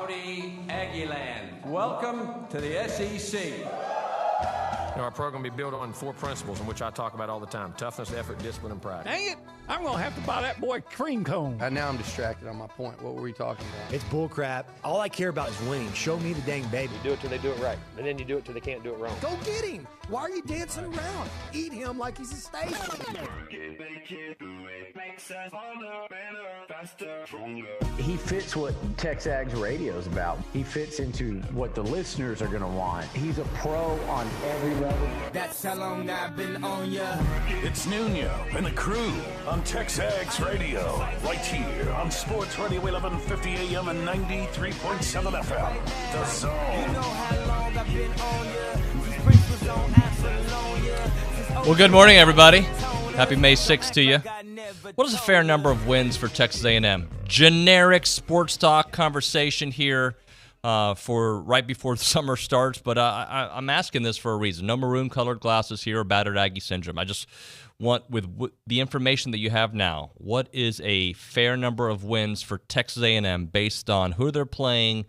Howdy, Aggie Land. Welcome to the SEC. Our program will be built on 4 principles in which I talk about all the time: toughness, effort, discipline, and pride. Dang it! I'm going to have to buy that boy cream cone. Now I'm distracted on my point. What were we talking about? It's bullcrap. All I care about is winning. Show me the dang baby. You do it till they do it right, and then you do it till they can't do it wrong. Go get him. Why are you dancing around? Eat him like he's a steak. He fits what TexAgs radio is about. He fits into what the listeners are going to want. He's a pro on every level. That's how long I've been on ya. It's Nuño and the crew on TexAgs Radio, right here on Sports Radio 1150 AM and 93.7 FM. The Zone. You know how long I've been on ya. These Prince was on Apollonia. Well, good morning, everybody. Happy May 6th to you. What is a fair number of wins for Texas A&M? Generic sports talk conversation here for right before the summer starts, but I'm asking this for a reason. No maroon-colored glasses here or battered Aggie syndrome. I just want, with the information that you have now, what is a fair number of wins for Texas A&M based on who they're playing,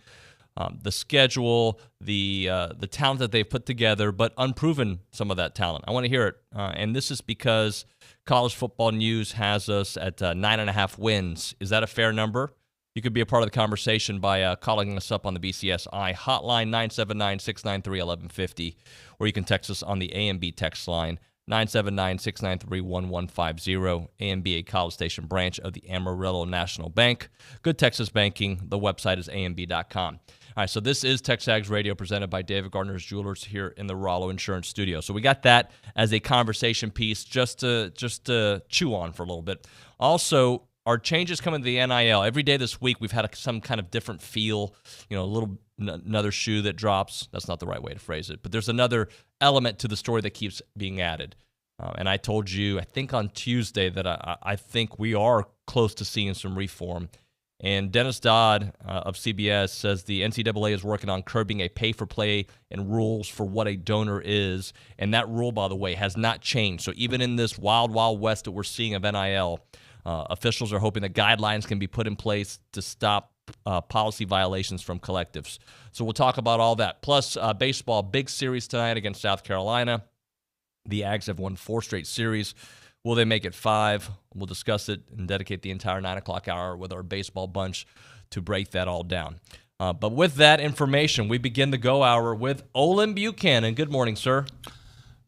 the schedule, the talent that they've put together, but unproven some of that talent? I want to hear it, and this is because College Football News has us at 9.5 wins. Is that a fair number? You could be a part of the conversation by calling us up on the BCSI hotline, 979-693-1150, or you can text us on the AMB text line, 979-693-1150. AMB, a College Station branch of the Amarillo National Bank. Good Texas banking. The website is amb.com. All right, so this is TexAgs Radio presented by David Gardner's Jewelers here in the Rollo Insurance Studio. So we got that as a conversation piece just to chew on for a little bit. Also, our changes coming to the NIL. Every day this week we've had some kind of different feel, another shoe that drops. That's not the right way to phrase it, but there's another element to the story that keeps being added. And I told you, I think on Tuesday, that I think we are close to seeing some reform. And Dennis Dodd of CBS says the NCAA is working on curbing a pay-for-play and rules for what a donor is. And that rule, by the way, has not changed. So even in this wild, wild west that we're seeing of NIL, officials are hoping that guidelines can be put in place to stop policy violations from collectives. So we'll talk about all that. Plus, baseball, big series tonight against South Carolina. The Ags have won 4 straight series. Will they make it 5? We'll discuss it and dedicate the entire 9 o'clock hour with our baseball bunch to break that all down. But with that information, we begin the Go Hour with Olin Buchanan. Good morning, sir.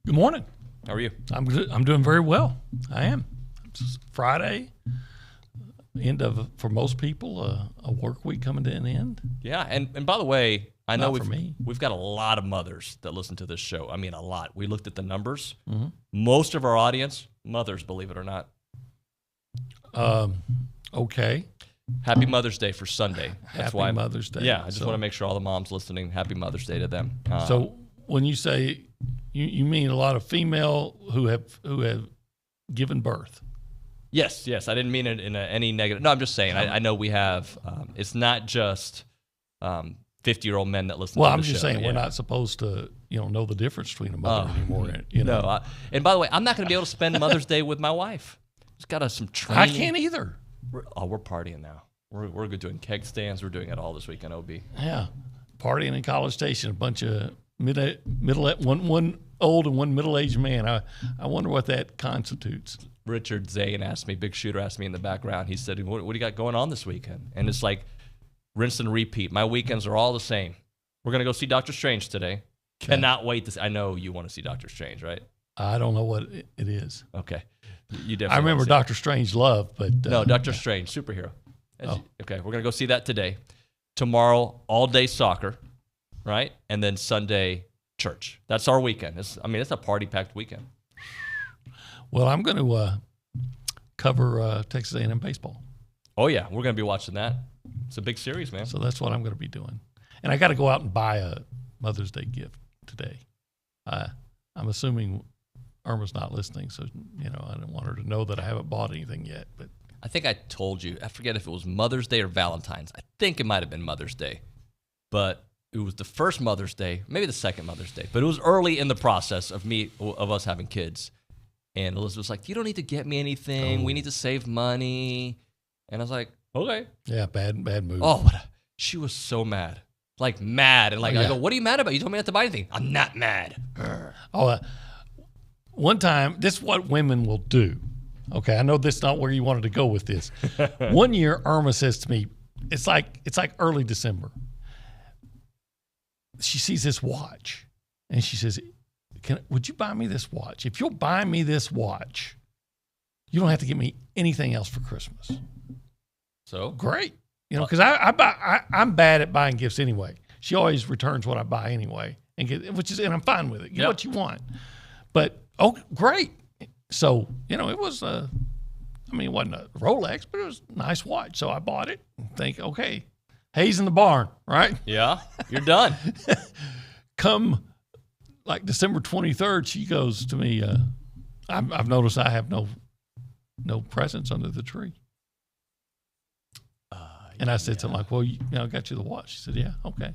Good morning. How are you? I'm doing very well. I am. It's Friday, end of, for most people, a work week coming to an end. Yeah, and by the way, I know we've got a lot of mothers that listen to this show. I mean, a lot. We looked at the numbers. Mm-hmm. Most of our audience, mothers, believe it or not. Okay. Happy Mother's Day for Sunday. That's Happy Mother's Day. Yeah, I just want to make sure all the moms listening, Happy Mother's Day to them. So when you say, you mean a lot of female who have given birth? Yes. I didn't mean it in any negative. No, I'm just saying. I know we have. It's not just 50-year-old men that listen. Well, to I'm the just show. saying we're not supposed to, know the difference between a mother anymore. No. And by the way, I'm not going to be able to spend Mother's Day with my wife. It's got some training. I can't either. We're partying now. We're doing keg stands. We're doing it all this weekend. OB. Yeah, partying in College Station. A bunch of one old and one middle-aged man. I wonder what that constitutes. Richard Zane Big Shooter asked me in the background. He said, what do you got going on this weekend? And it's like rinse and repeat. My weekends are all the same. We're going to go see Doctor Strange today. Okay. Cannot wait to see. I know you want to see Doctor Strange, right? I don't know what it is. Okay. You definitely. I remember Doctor Strange Love, but no, Doctor Strange, superhero. Okay, we're going to go see that today. Tomorrow, all day soccer, right? And then Sunday, church. That's our weekend. It's a party-packed weekend. Well, I'm going to cover Texas A&M baseball. Oh, yeah. We're going to be watching that. It's a big series, man. So that's what I'm going to be doing. And I got to go out and buy a Mother's Day gift today. I'm assuming Irma's not listening, so, I don't want her to know that I haven't bought anything yet. But I think I told you. I forget if it was Mother's Day or Valentine's. I think it might have been Mother's Day. But it was the first Mother's Day, maybe the second Mother's Day. But it was early in the process of us having kids. And Elizabeth was like, you don't need to get me anything. We need to save money. And I was like, okay. Yeah, bad move. Oh, She was so mad. Like, mad. And, like, Oh, yeah. I go, what are you mad about? You told me not to buy anything. I'm not mad. One time, this is what women will do. Okay, I know this is not where you wanted to go with this. One year, Irma says to me, it's like early December. She sees this watch, and she says, would you buy me this watch? If you'll buy me this watch, you don't have to get me anything else for Christmas. So? Great. Because I'm bad at buying gifts anyway. She always returns what I buy anyway, and I'm fine with it. Get what you want. But, great. So, it was, it wasn't a Rolex, but it was a nice watch. So I bought it and think, okay, hay's in the barn, right? Yeah, you're done. Come like December 23rd, she goes to me, I've noticed I have no presents under the tree. And I said something like, well, I got you the watch. She said, yeah, okay.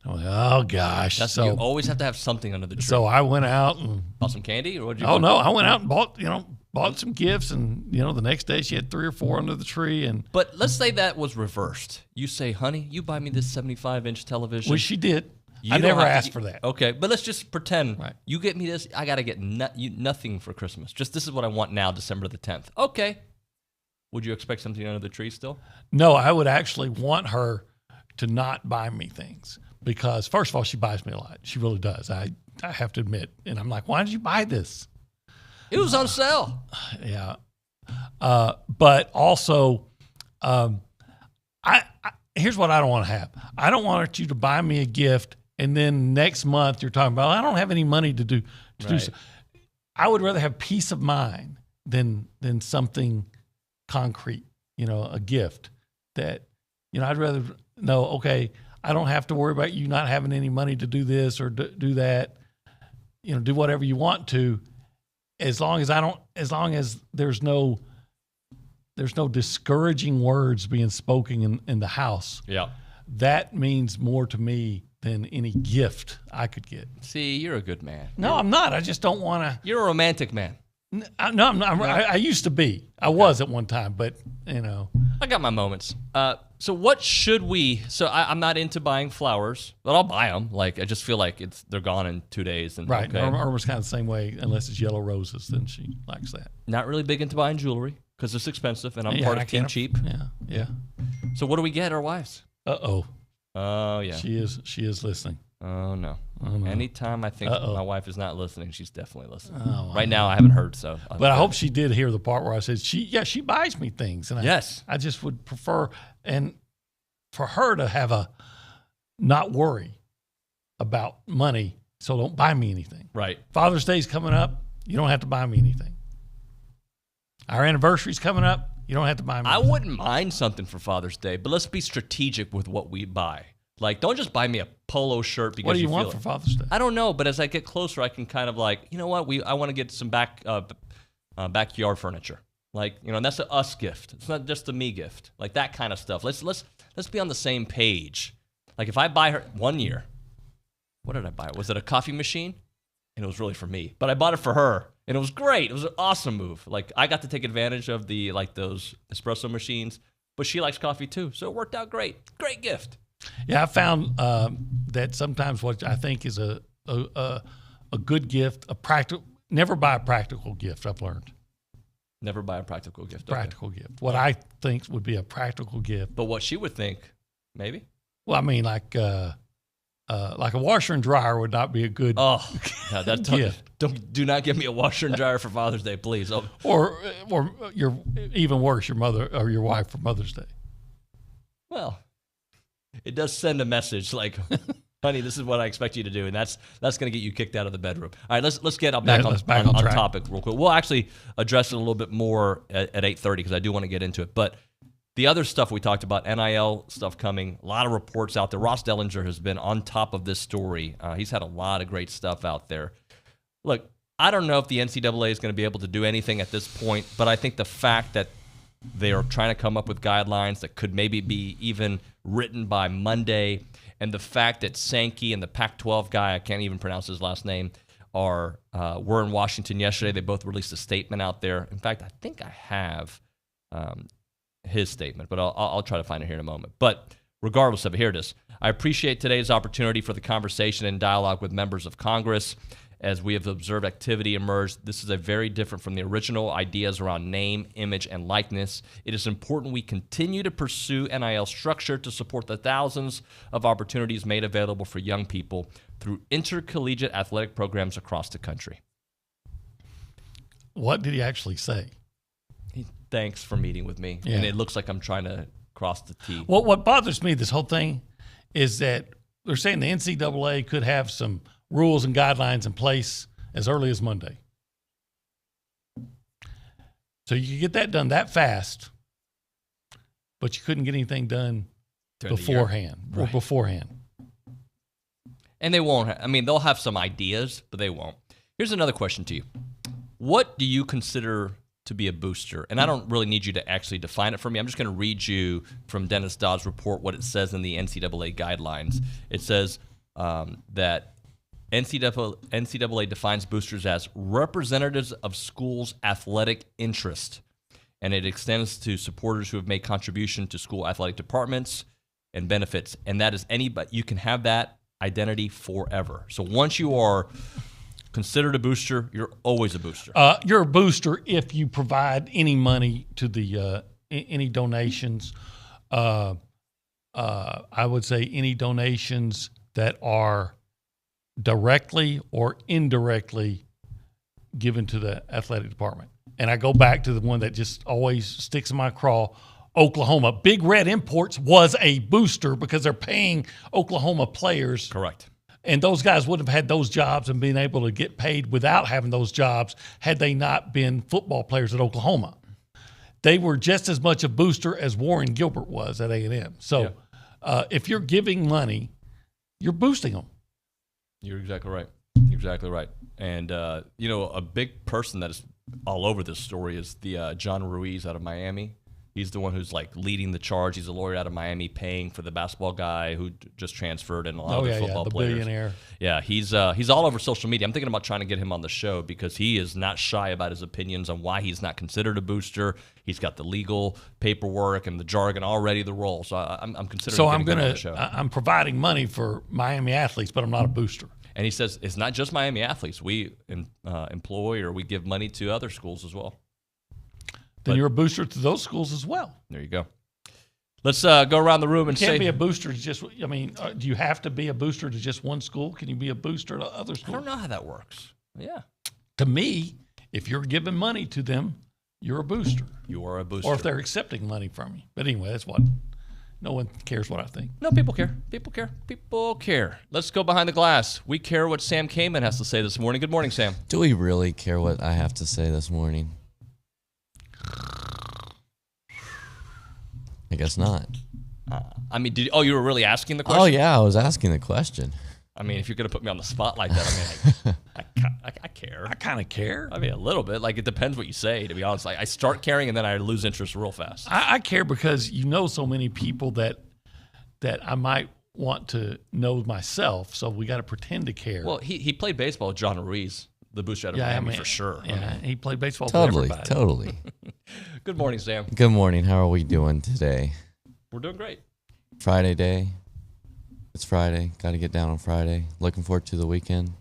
I'm like, oh, gosh. You always have to have something under the tree. So I went out and bought some candy, or what did you? Oh, no, I went out and bought some gifts, and the next day she had 3 or 4 under the tree. But let's say that was reversed. You say, honey, you buy me this 75-inch television. Well, she did. You I don't never have to asked for that. Okay, but let's just pretend Right. you get me this. I got to get nothing for Christmas. Just this is what I want now, December the 10th. Okay. Would you expect something under the tree still? No, I would actually want her to not buy me things because, first of all, she buys me a lot. She really does. I have to admit. And I'm like, why did you buy this? It was on sale. Yeah. But also, here's what I don't want to have. I don't want you to buy me a gift and then next month you're talking about, I don't have any money to do so. I would rather have peace of mind than something concrete, a gift that, I'd rather know, okay, I don't have to worry about you not having any money to do this or do that, do whatever you want to, as long as there's no discouraging words being spoken in the house. Yeah. That means more to me than any gift I could get. See, you're a good man. No, I'm not. I just don't want to. You're a romantic man. No, I'm not. I used to be. I was at one time, but I got my moments. So what should we? So I'm not into buying flowers, but I'll buy them. Like I just feel like they're gone in 2 days. And right. Okay. Irma's kind of the same way. Unless it's yellow roses, then she likes that. Not really big into buying jewelry because it's expensive, and I'm part of Team Cheap. Yeah. So what do we get our wives? Uh-oh. Oh yeah. She is listening. Oh no. Anytime I think my wife is not listening, she's definitely listening. Right now I haven't heard, so. But I hope she did hear the part where I said she buys me things, and I just would prefer and for her to have not worry about money, so don't buy me anything. Right. Father's Day's coming up, you don't have to buy me anything. Our anniversary's coming up, you don't have to buy me anything. I wouldn't mind something for Father's Day, but let's be strategic with what we buy. Like, don't just buy me a polo shirt because what do you feel want for Father's Day? I don't know, but as I get closer, I can kind of like, you know what? I want to get some backyard furniture. Like, and that's a us gift. It's not just a me gift. Like that kind of stuff. Let's be on the same page. Like if I buy her one year, what did I buy? Was it a coffee machine? And it was really for me, but I bought it for her, and it was great. It was an awesome move. Like I got to take advantage of those espresso machines, but she likes coffee too, so it worked out great. Great gift. Yeah, I found that sometimes what I think is a good gift, never buy a practical gift. I've learned. Never buy a practical gift. Practical gift. What I think would be a practical gift. But what she would think, maybe. Well, I mean, like a washer and dryer would not be a good. Oh, yeah, that's gift. Do not give me a washer and dryer for Father's Day, please. Oh. Or your even worse, your mother or your wife for Mother's Day. Well, it does send a message like, honey, this is what I expect you to do, and that's going to get you kicked out of the bedroom. All right, let's get back on topic real quick. We'll actually address it a little bit more at 8:30 because I do want to get into it. But the other stuff we talked about, NIL stuff coming, a lot of reports out there. Ross Dellinger has been on top of this story. He's had a lot of great stuff out there. Look, I don't know if the NCAA is going to be able to do anything at this point, but I think the fact that they are trying to come up with guidelines that could maybe be even written by Monday, and the fact that Sankey and the Pac-12 guy, I can't even pronounce his last name, were in Washington yesterday. They both released a statement out there. In fact, I think I have his statement, but I'll try to find it here in a moment. But regardless of it, here it is. I appreciate today's opportunity for the conversation and dialogue with members of Congress. As we have observed activity emerge, this is a very different from the original ideas around name, image, and likeness. It is important we continue to pursue NIL structure to support the thousands of opportunities made available for young people through intercollegiate athletic programs across the country. What did he actually say? Thanks for meeting with me. Yeah. And it looks like I'm trying to cross the T. Well, what bothers me, this whole thing, is that they're saying the NCAA could have some rules and guidelines in place as early as Monday. So you could get that done that fast, but you couldn't get anything done beforehand. Right. Or beforehand. And they won't. They'll have some ideas, but they won't. Here's another question to you. What do you consider to be a booster? And I don't really need you to actually define it for me. I'm just going to read you from Dennis Dodd's report what it says in the NCAA guidelines. It says that NCAA defines boosters as representatives of schools' athletic interest, and it extends to supporters who have made contribution to school athletic departments and benefits. And that is anybody. You can have that identity forever. So once you are considered a booster, you're always a booster. You're a booster if you provide any money to the any donations. I would say any donations that are directly or indirectly given to the athletic department. And I go back to the one that just always sticks in my craw, Oklahoma. Big Red Imports was a booster because they're paying Oklahoma players. Correct. And those guys wouldn't have had those jobs and been able to get paid without having those jobs had they not been football players at Oklahoma. They were just as much a booster as Warren Gilbert was at A&M. So if you're giving money, you're boosting them. You're exactly right. Exactly right. And, a big person that is all over this story is the John Ruiz out of Miami. He's the one who's leading the charge. He's a lawyer out of Miami paying for the basketball guy who just transferred and a lot of the football the players. Billionaire. Yeah, he's all over social media. I'm thinking about trying to get him on the show because he is not shy about his opinions on why he's not considered a booster. He's got the legal paperwork and the jargon all ready to roll. So I'm considering getting him on the show. I'm providing money for Miami athletes, but I'm not a booster. And he says it's not just Miami athletes. We employ or we give money to other schools as well. Then you're a booster to those schools as well. There you go. Let's go around the room and say. You can't be a booster to just, do you have to be a booster to just one school? Can you be a booster to other schools? I don't know how that works. Yeah. To me, if you're giving money to them, you're a booster. You are a booster. Or if they're accepting money from you. But anyway, that's what. No one cares what I think. No, people care. People care. People care. Let's go behind the glass. We care what Sam Kamen has to say this morning. Good morning, Sam. Do we really care what I have to say this morning? I guess not. You were really asking the question? Oh, yeah, I was asking the question. If you're going to put me on the spot like that, I care. I kind of care. A little bit. It depends what you say, to be honest. I start caring and then I lose interest real fast. I care because so many people that I might want to know myself, so we got to pretend to care. Well, he played baseball with John Ruiz, the booster out of Miami, for sure. Yeah, he played baseball totally, for everybody. Totally. Good morning, Sam. Good morning. How are we doing today? We're doing great. Friday day. It's Friday. Got to get down on Friday. Looking forward to the weekend.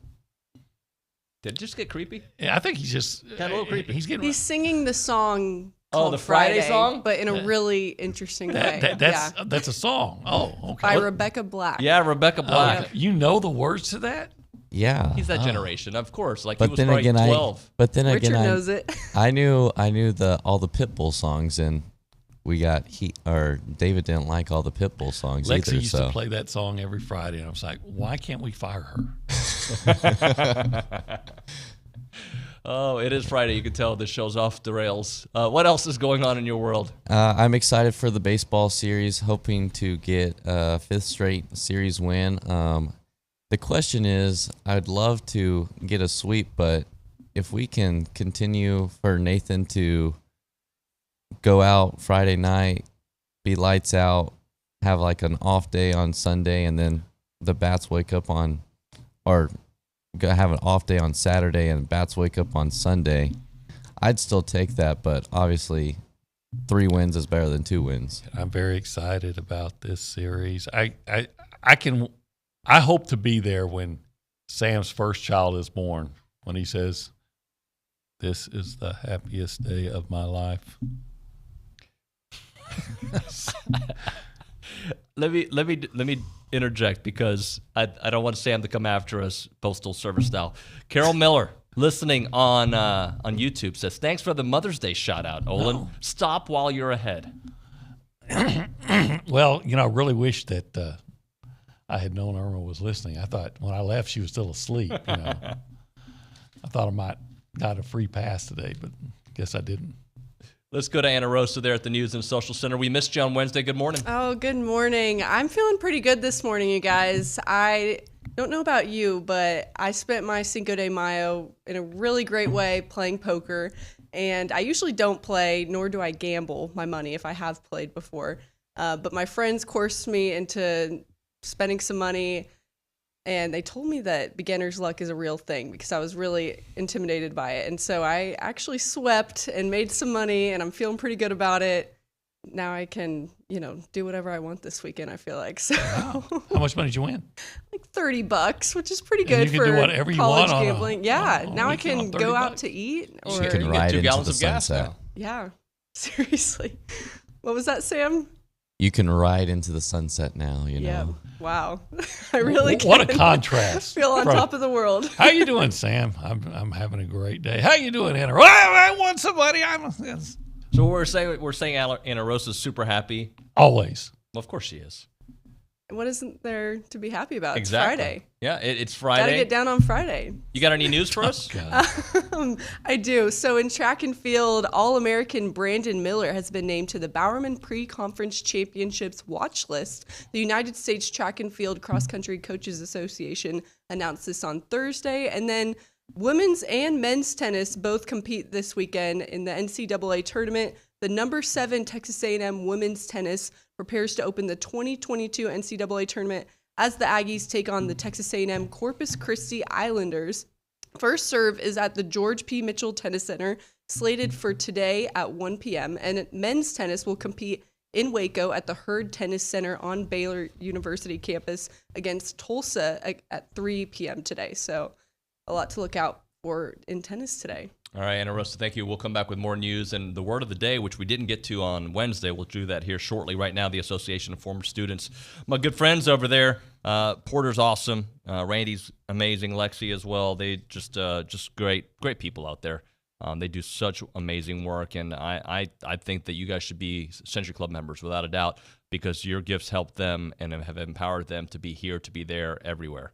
Did it just get creepy? Yeah, I think he's just kind of a little creepy. He's singing the song. Oh, the Friday song, but in a really interesting way. That's a song. Oh, okay. By Rebecca Black. Yeah, Rebecca Black. You know the words to that? Yeah. He's that generation, of course. But he was probably 12. Richard knows it. I knew all the Pitbull songs, and David didn't like all the Pitbull songs Lexi either. used to play that song every Friday, and I was like, why can't we fire her? Oh, it is Friday. You can tell this show's off the rails. What else is going on in your world? I'm excited for the baseball series, hoping to get a fifth straight series win. The question is, I'd love to get a sweep, but if we can continue for Nathan to go out Friday night, be lights out, have an off day on Sunday, and then the bats wake up or have an off day on Saturday and bats wake up on Sunday, I'd still take that, but obviously 3 wins is better than 2 wins. I'm very excited about this series. I hope to be there when Sam's first child is born, when he says, "This is the happiest day of my life." Let me interject because I don't want Sam to come after us Postal Service style. Carol Miller, listening on YouTube, says, "Thanks for the Mother's Day shout out, Olin. No. Stop while you're ahead." Well, I really wish that I had known Irma was listening. I thought when I left she was still asleep. I thought I might got a free pass today, but guess I didn't. Let's go to Anna Rosa there at the News and Social Center. We missed you on Wednesday. Good morning. Oh, good morning. I'm feeling pretty good this morning, you guys. I don't know about you, but I spent my Cinco de Mayo in a really great way playing poker. And I usually don't play, nor do I gamble my money if I have played before. But my friends coerced me into spending some money, and they told me that beginner's luck is a real thing because I was really intimidated by it. And so I actually swept and made some money, and I'm feeling pretty good about it. Now I can, do whatever I want this weekend, I feel like. So Wow. How much money did you win? like $30, which is pretty good you can for do whatever you college want gambling. on I weekend can on go out $30. to eat. You Or can get ride 2 into gallons the of gas sunset. now. yeah, seriously. What was that, Sam? You can ride into the sunset now, Yeah. Wow. I really can. What a contrast. Feel on from- top of the world. How you doing, Sam? I'm having a great day. How you doing, Anna? Well, I want somebody. So we're saying Anna Rosa's super happy. Always. Well, of course she is. What isn't there to be happy about? Exactly. It's Friday. Yeah, it's Friday. Gotta get down on Friday. You got any news for us? I do. So in track and field, All-American Brandon Miller has been named to the Bowerman Pre-Conference Championships watch list. The United States Track and Field Cross Country Coaches Association announced this on Thursday. And then women's and men's tennis both compete this weekend in the NCAA tournament. The number 7 Texas A&M women's tennis prepares to open the 2022 NCAA tournament as the Aggies take on the Texas A&M Corpus Christi Islanders. First serve is at the George P. Mitchell Tennis Center, slated for today at 1 p.m. And men's tennis will compete in Waco at the Hurd Tennis Center on Baylor University campus against Tulsa at 3 p.m. today. So a lot to look out for in tennis today. All right, Anna Rosa, thank you. We'll come back with more news and the word of the day, which we didn't get to on Wednesday. We'll do that here shortly. Right now, the Association of Former Students. My good friends over there. Porter's awesome. Randy's amazing. Lexi as well. They just great people out there. They do such amazing work, and I think that you guys should be Century Club members without a doubt because your gifts help them and have empowered them to be here, to be there, everywhere.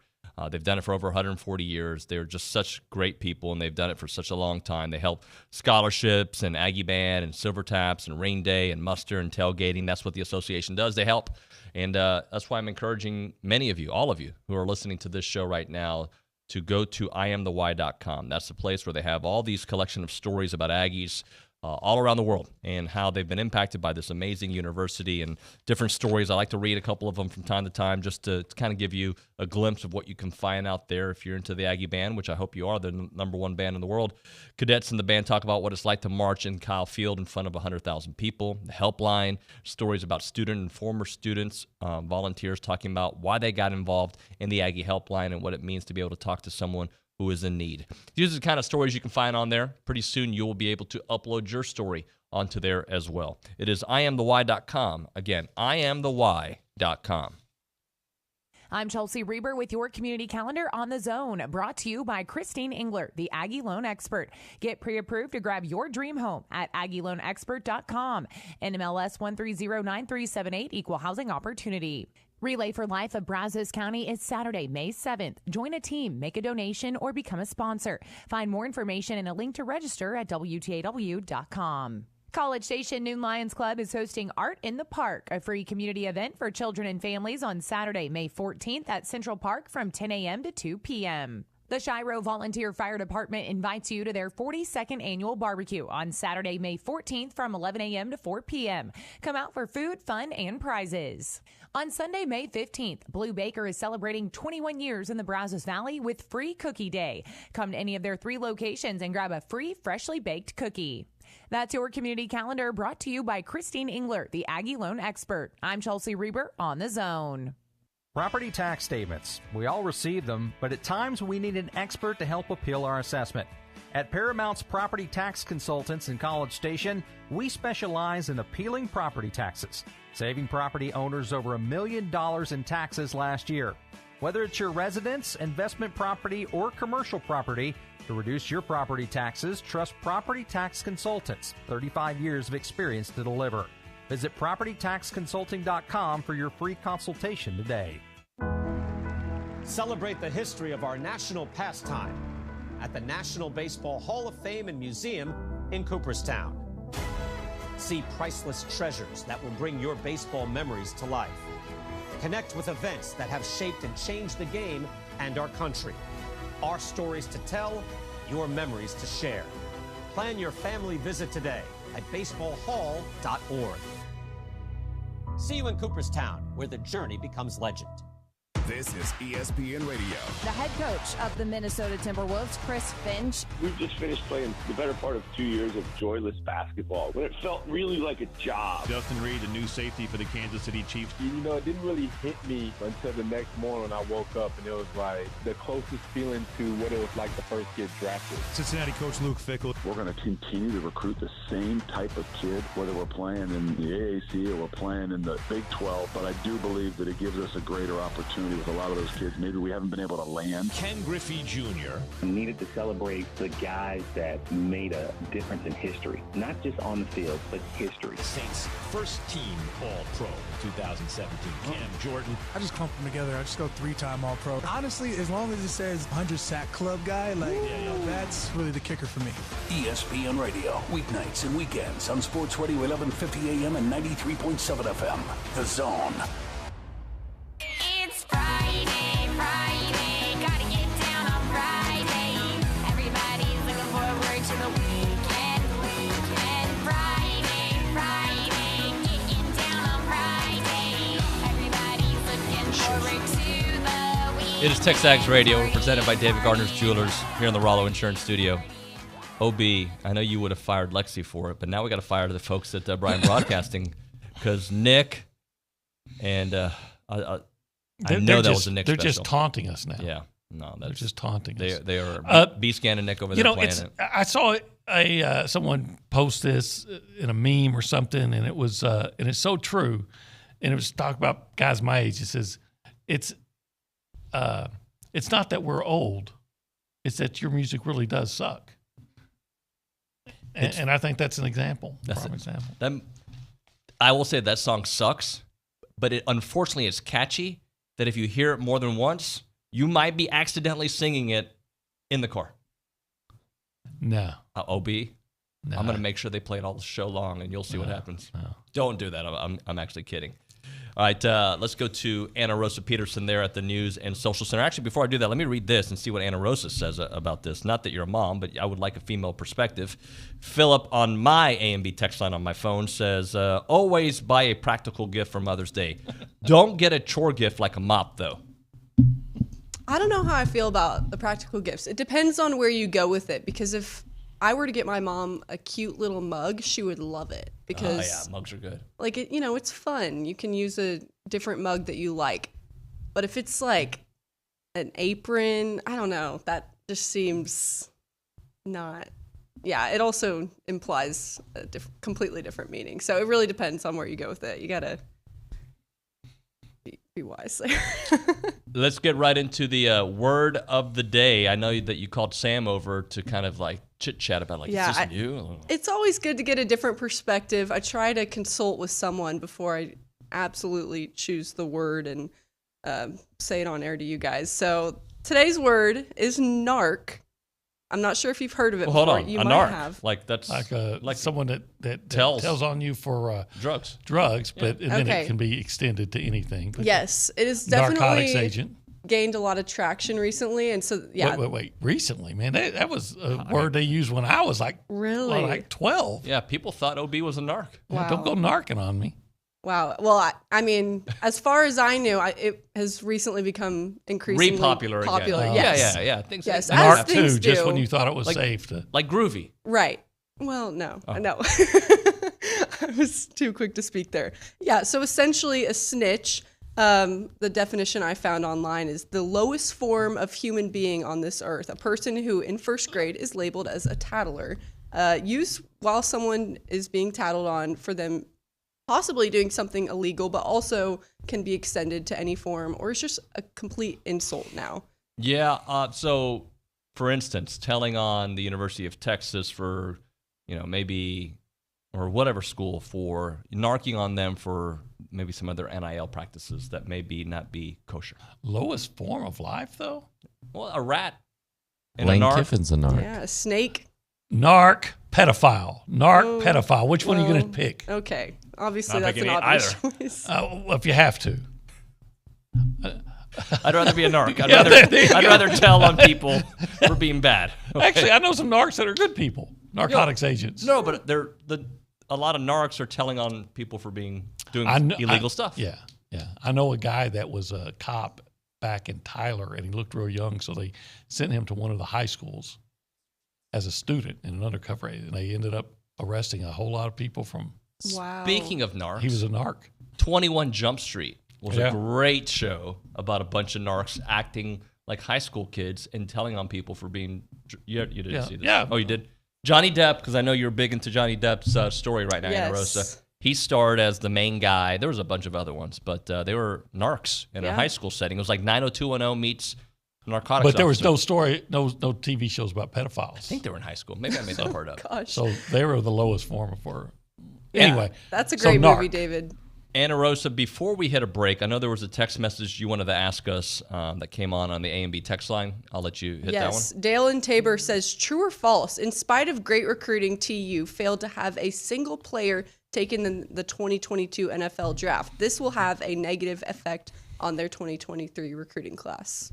They've done it for over 140 years. They're just such great people, and they've done it for such a long time. They help scholarships and Aggie Band and Silver Taps and Rain Day and muster and tailgating. That's what the association does. They help, and that's why I'm encouraging many of you, all of you who are listening to this show right now, to go to IamTheWhy.com. That's the place where they have all these collection of stories about Aggies all around the world and how they've been impacted by this amazing university and different stories. I like to read a couple of them from time to time just to kind of give you a glimpse of what you can find out there if you're into the Aggie Band, which I hope you are, the number 1 band in the world. Cadets in the band talk about what it's like to march in Kyle Field in front of 100,000 people. The helpline, stories about student and former students, volunteers talking about why they got involved in the Aggie helpline and what it means to be able to talk to someone who is in need. These are the kind of stories you can find on there. Pretty soon you will be able to upload your story onto there as well. It is IamTheWhy.com. Again, IamTheWhy.com. I'm Chelsea Reber with your community calendar on The Zone, brought to you by Christine Engler, the Aggie Loan Expert. Get pre-approved to grab your dream home at AggieLoanExpert.com. NMLS 1309378, Equal Housing Opportunity. Relay for Life of Brazos County is Saturday, May 7th. Join a team, make a donation, or become a sponsor. Find more information and a link to register at WTAW.com. College Station Noon Lions Club is hosting Art in the Park, a free community event for children and families on Saturday, May 14th at Central Park from 10 a.m. to 2 p.m. The Shiro Volunteer Fire Department invites you to their 42nd annual barbecue on Saturday, May 14th from 11 a.m. to 4 p.m. Come out for food, fun, and prizes. On Sunday, May 15th, Blue Baker is celebrating 21 years in the Brazos Valley with Free Cookie Day. Come to any of their 3 locations and grab a free freshly baked cookie. That's your community calendar, brought to you by Christine Engler, the Aggie Loan Expert. I'm Chelsea Reber on The Zone. Property tax statements. We all receive them, but at times we need an expert to help appeal our assessment. At Paramount's Property Tax Consultants in College Station, we specialize in appealing property taxes, saving property owners over $1 million in taxes last year. Whether it's your residence, investment property, or commercial property, to reduce your property taxes, trust Property Tax Consultants, 35 years of experience to deliver. Visit PropertyTaxConsulting.com for your free consultation today. Celebrate the history of our national pastime at the National Baseball Hall of Fame and Museum in Cooperstown. See priceless treasures that will bring your baseball memories to life. Connect with events that have shaped and changed the game and our country. Our stories to tell, your memories to share. Plan your family visit today at baseballhall.org. See you in Cooperstown, where the journey becomes legend. This is ESPN Radio. The head coach of the Minnesota Timberwolves, Chris Finch. We've just finished playing the better part of 2 years of joyless basketball, when it felt really like a job. Justin Reed, the new safety for the Kansas City Chiefs. You know, it didn't really hit me until the next morning when I woke up, and it was like the closest feeling to what it was like to first get drafted. Cincinnati coach Luke Fickell. We're going to continue to recruit the same type of kid, whether we're playing in the AAC or we're playing in the Big 12, but I do believe that it gives us a greater opportunity with a lot of those kids. Maybe we haven't been able to land. Ken Griffey Jr. We needed to celebrate the guys that made a difference in history, not just on the field, but history. Saints first team All-Pro 2017. Cam Jordan. I just clump them together. I just go 3-time All-Pro. Honestly, as long as it says 100-sack club guy, that's really the kicker for me. ESPN Radio, weeknights and weekends on Sports Radio 1150 AM and 93.7 FM. The Zone. Friday, gotta get down on Friday. Everybody's looking forward to the weekend. Friday, getting down on Friday. Everybody's looking forward to the weekend. It is TexAgs Radio. We're presented by David Gardner's Jewelers here in the Rollo Insurance Studio. OB, I know you would have fired Lexi for it, but now we got to fire the folks at Brian Broadcasting because Nick and I know that was a Nick They're special. just taunting us now. Yeah. No, they're just taunting us. They are B-Scan and Nick over there playing it. I saw someone post this in a meme or something, and it was and it's so true. And it was talking about guys my age. It says it's not that we're old; it's that your music really does suck. And I think that's an example. I will say that song sucks, but it unfortunately is catchy. That if you hear it more than once, you might be accidentally singing it in the car. No. OB, no. I'm going to make sure they play it all show long, and you'll see what happens. No. Don't do that. I'm actually kidding. All right, let's go to Anna Rosa Peterson there at the News and Social Center. Actually, before I do that, let me read this and see what Anna Rosa says about this. Not that you're a mom, but I would like a female perspective. Philip on my A&B text line on my phone says, always buy a practical gift for Mother's Day. Don't get a chore gift like a mop, though. I don't know how I feel about the practical gifts. It depends on where you go with it, because if I were to get my mom a cute little mug, she would love it, because mugs are good. Like it's fun. You can use a different mug that you like. But if it's like an apron, I don't know. That just seems not. Yeah, it also implies a completely different meaning. So it really depends on where you go with it. You gotta be wise there. Let's get right into the word of the day. I know that you called Sam over to kind of like chit-chat about is this new? It's always good to get a different perspective. I try to consult with someone before I absolutely choose the word and say it on air to you guys. So today's word is narc. I'm not sure if you've heard of it before. Hold on, you a might narc. have. Like that's like someone that tells on you for drugs, but and then it can be extended to anything. Yes, it is definitely narcotics agent. gained a lot of traction recently, and so yeah. Wait. Recently, man, that was a word they used when I was like 12. Yeah, people thought OB was a narc. Yeah, don't go narking on me. Wow. Well, I mean, as far as I knew, it has recently become increasingly popular again. Yes. Yeah. Things yes, like as narc things too, do. just when you thought it was safe to. Like groovy. Right. Well, no. I was too quick to speak there. Yeah, so essentially a snitch, the definition I found online is the lowest form of human being on this earth, a person who in first grade is labeled as a tattler, used while someone is being tattled on for them possibly doing something illegal, but also can be extended to any form, or it's just a complete insult now. Yeah, so for instance, telling on the University of Texas for, maybe, or whatever school, for narking on them for maybe some other NIL practices that maybe not be kosher. Lowest form of life, though? Well, a rat and Lane a narc. Kiffin's a narc. Yeah, a snake. Narc, pedophile. Pedophile. Which one are you going to pick? Okay, obviously Not that's an picking obvious either. choice. Well, if you have to. I'd rather be a narc. I'd rather tell on people for being bad. Okay? Actually, I know some narcs that are good people. Narcotics agents. No, but a lot of narcs are telling on people for doing illegal stuff. Yeah. I know a guy that was a cop back in Tyler, and he looked real young, so they sent him to one of the high schools as a student in an undercover agent, and they ended up arresting a whole lot of people from. Wow. Speaking of narcs, He was a narc. 21 Jump Street was a great show about a bunch of narcs acting like high school kids and telling on people for being. You didn't see this? Yeah. Oh, you did? Johnny Depp, because I know you're big into Johnny Depp's story right now, Anna Rosa. He starred as the main guy. There was a bunch of other ones, but they were narcs in a high school setting. It was like 90210 meets narcotics. But there was no story, no TV shows about pedophiles. I think they were in high school. Maybe I made that part up. Gosh. So they were the lowest form of. Anyway, that's a great movie, David. Anna Rosa, before we hit a break, I know there was a text message you wanted to ask us that came on the A&B text line. I'll let you hit that one. Yes, Dale in Tabor says, true or false, in spite of great recruiting, TU failed to have a single player taken in the 2022 NFL draft. This will have a negative effect on their 2023 recruiting class.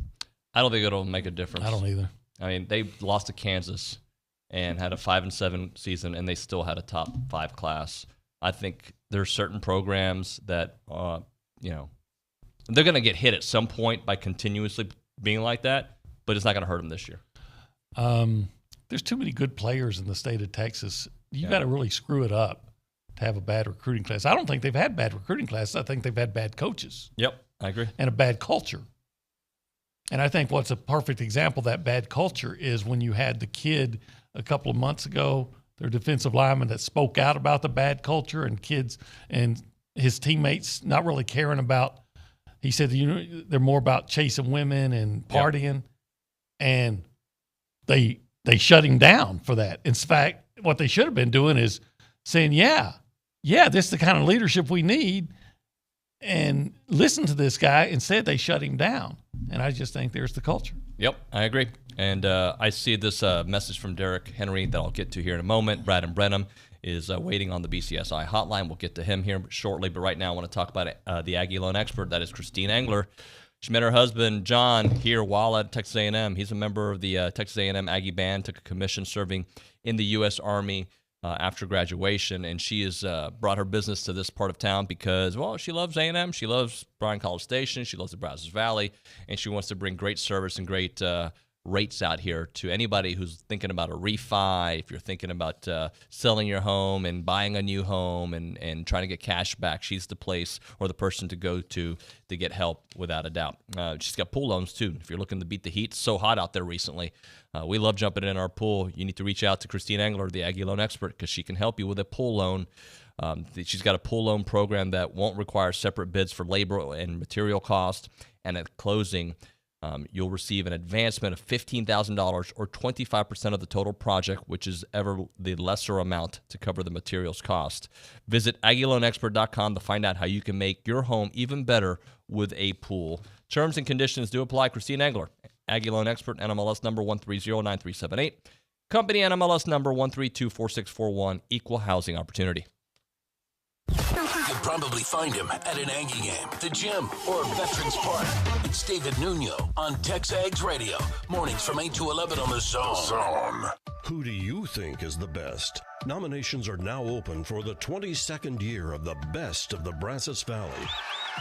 I don't think it'll make a difference. I don't either. I mean, they lost to Kansas and had a 5-7 season, and they still had a top 5 class. I think there's certain programs that, they're going to get hit at some point by continuously being like that, but it's not going to hurt them this year. There's too many good players in the state of Texas. You got to really screw it up to have a bad recruiting class. I don't think they've had bad recruiting classes. I think they've had bad coaches. Yep, I agree. And a bad culture. And I think what's a perfect example of that bad culture is when you had the kid a couple of months ago, their defensive lineman that spoke out about the bad culture, and kids and his teammates not really caring about. He said, they're more about chasing women and partying, and they shut him down for that. In fact, what they should have been doing is saying, yeah, this is the kind of leadership we need, and listen to this guy. Instead, they shut him down, and I just think there's the culture. Yep, I agree. And I see this message from Derek Henry that I'll get to here in a moment. Brad and Brenham is waiting on the BCSI hotline. We'll get to him here shortly. But right now I want to talk about the Aggie Loan expert. That is Christine Engler. She met her husband, John, here while at Texas A&M. He's a member of the Texas A&M Aggie Band, took a commission serving in the U.S. Army after graduation. And she has brought her business to this part of town because, well, she loves A&M. She loves Bryan College Station. She loves the Brazos Valley. And she wants to bring great service and great rates out here to anybody who's thinking about a refi, if you're thinking about selling your home and buying a new home and trying to get cash back. She's the place or the person to go to get help without a doubt. She's got pool loans too. If you're looking to beat the heat, it's so hot out there recently. We love jumping in our pool. You need to reach out to Christine Engler, the Aggie Loan expert, because she can help you with a pool loan. She's got a pool loan program that won't require separate bids for labor and material cost. And at closing, you'll receive an advancement of $15,000 or 25% of the total project, which is ever the lesser amount to cover the materials cost. Visit AggieLoanExpert.com to find out how you can make your home even better with a pool. Terms and conditions do apply. Christine Engler, Aggie Loan Expert, NMLS number 1309378. Company NMLS number 1324641, Equal Housing Opportunity. could probably find him at an Aggie game, the gym, or Veterans Park. It's David Nuño on TexAgs Radio. Mornings from 8 to 11 on The Zone. Who do you think is the best? Nominations are now open for the 22nd year of the Best of the Brazos Valley.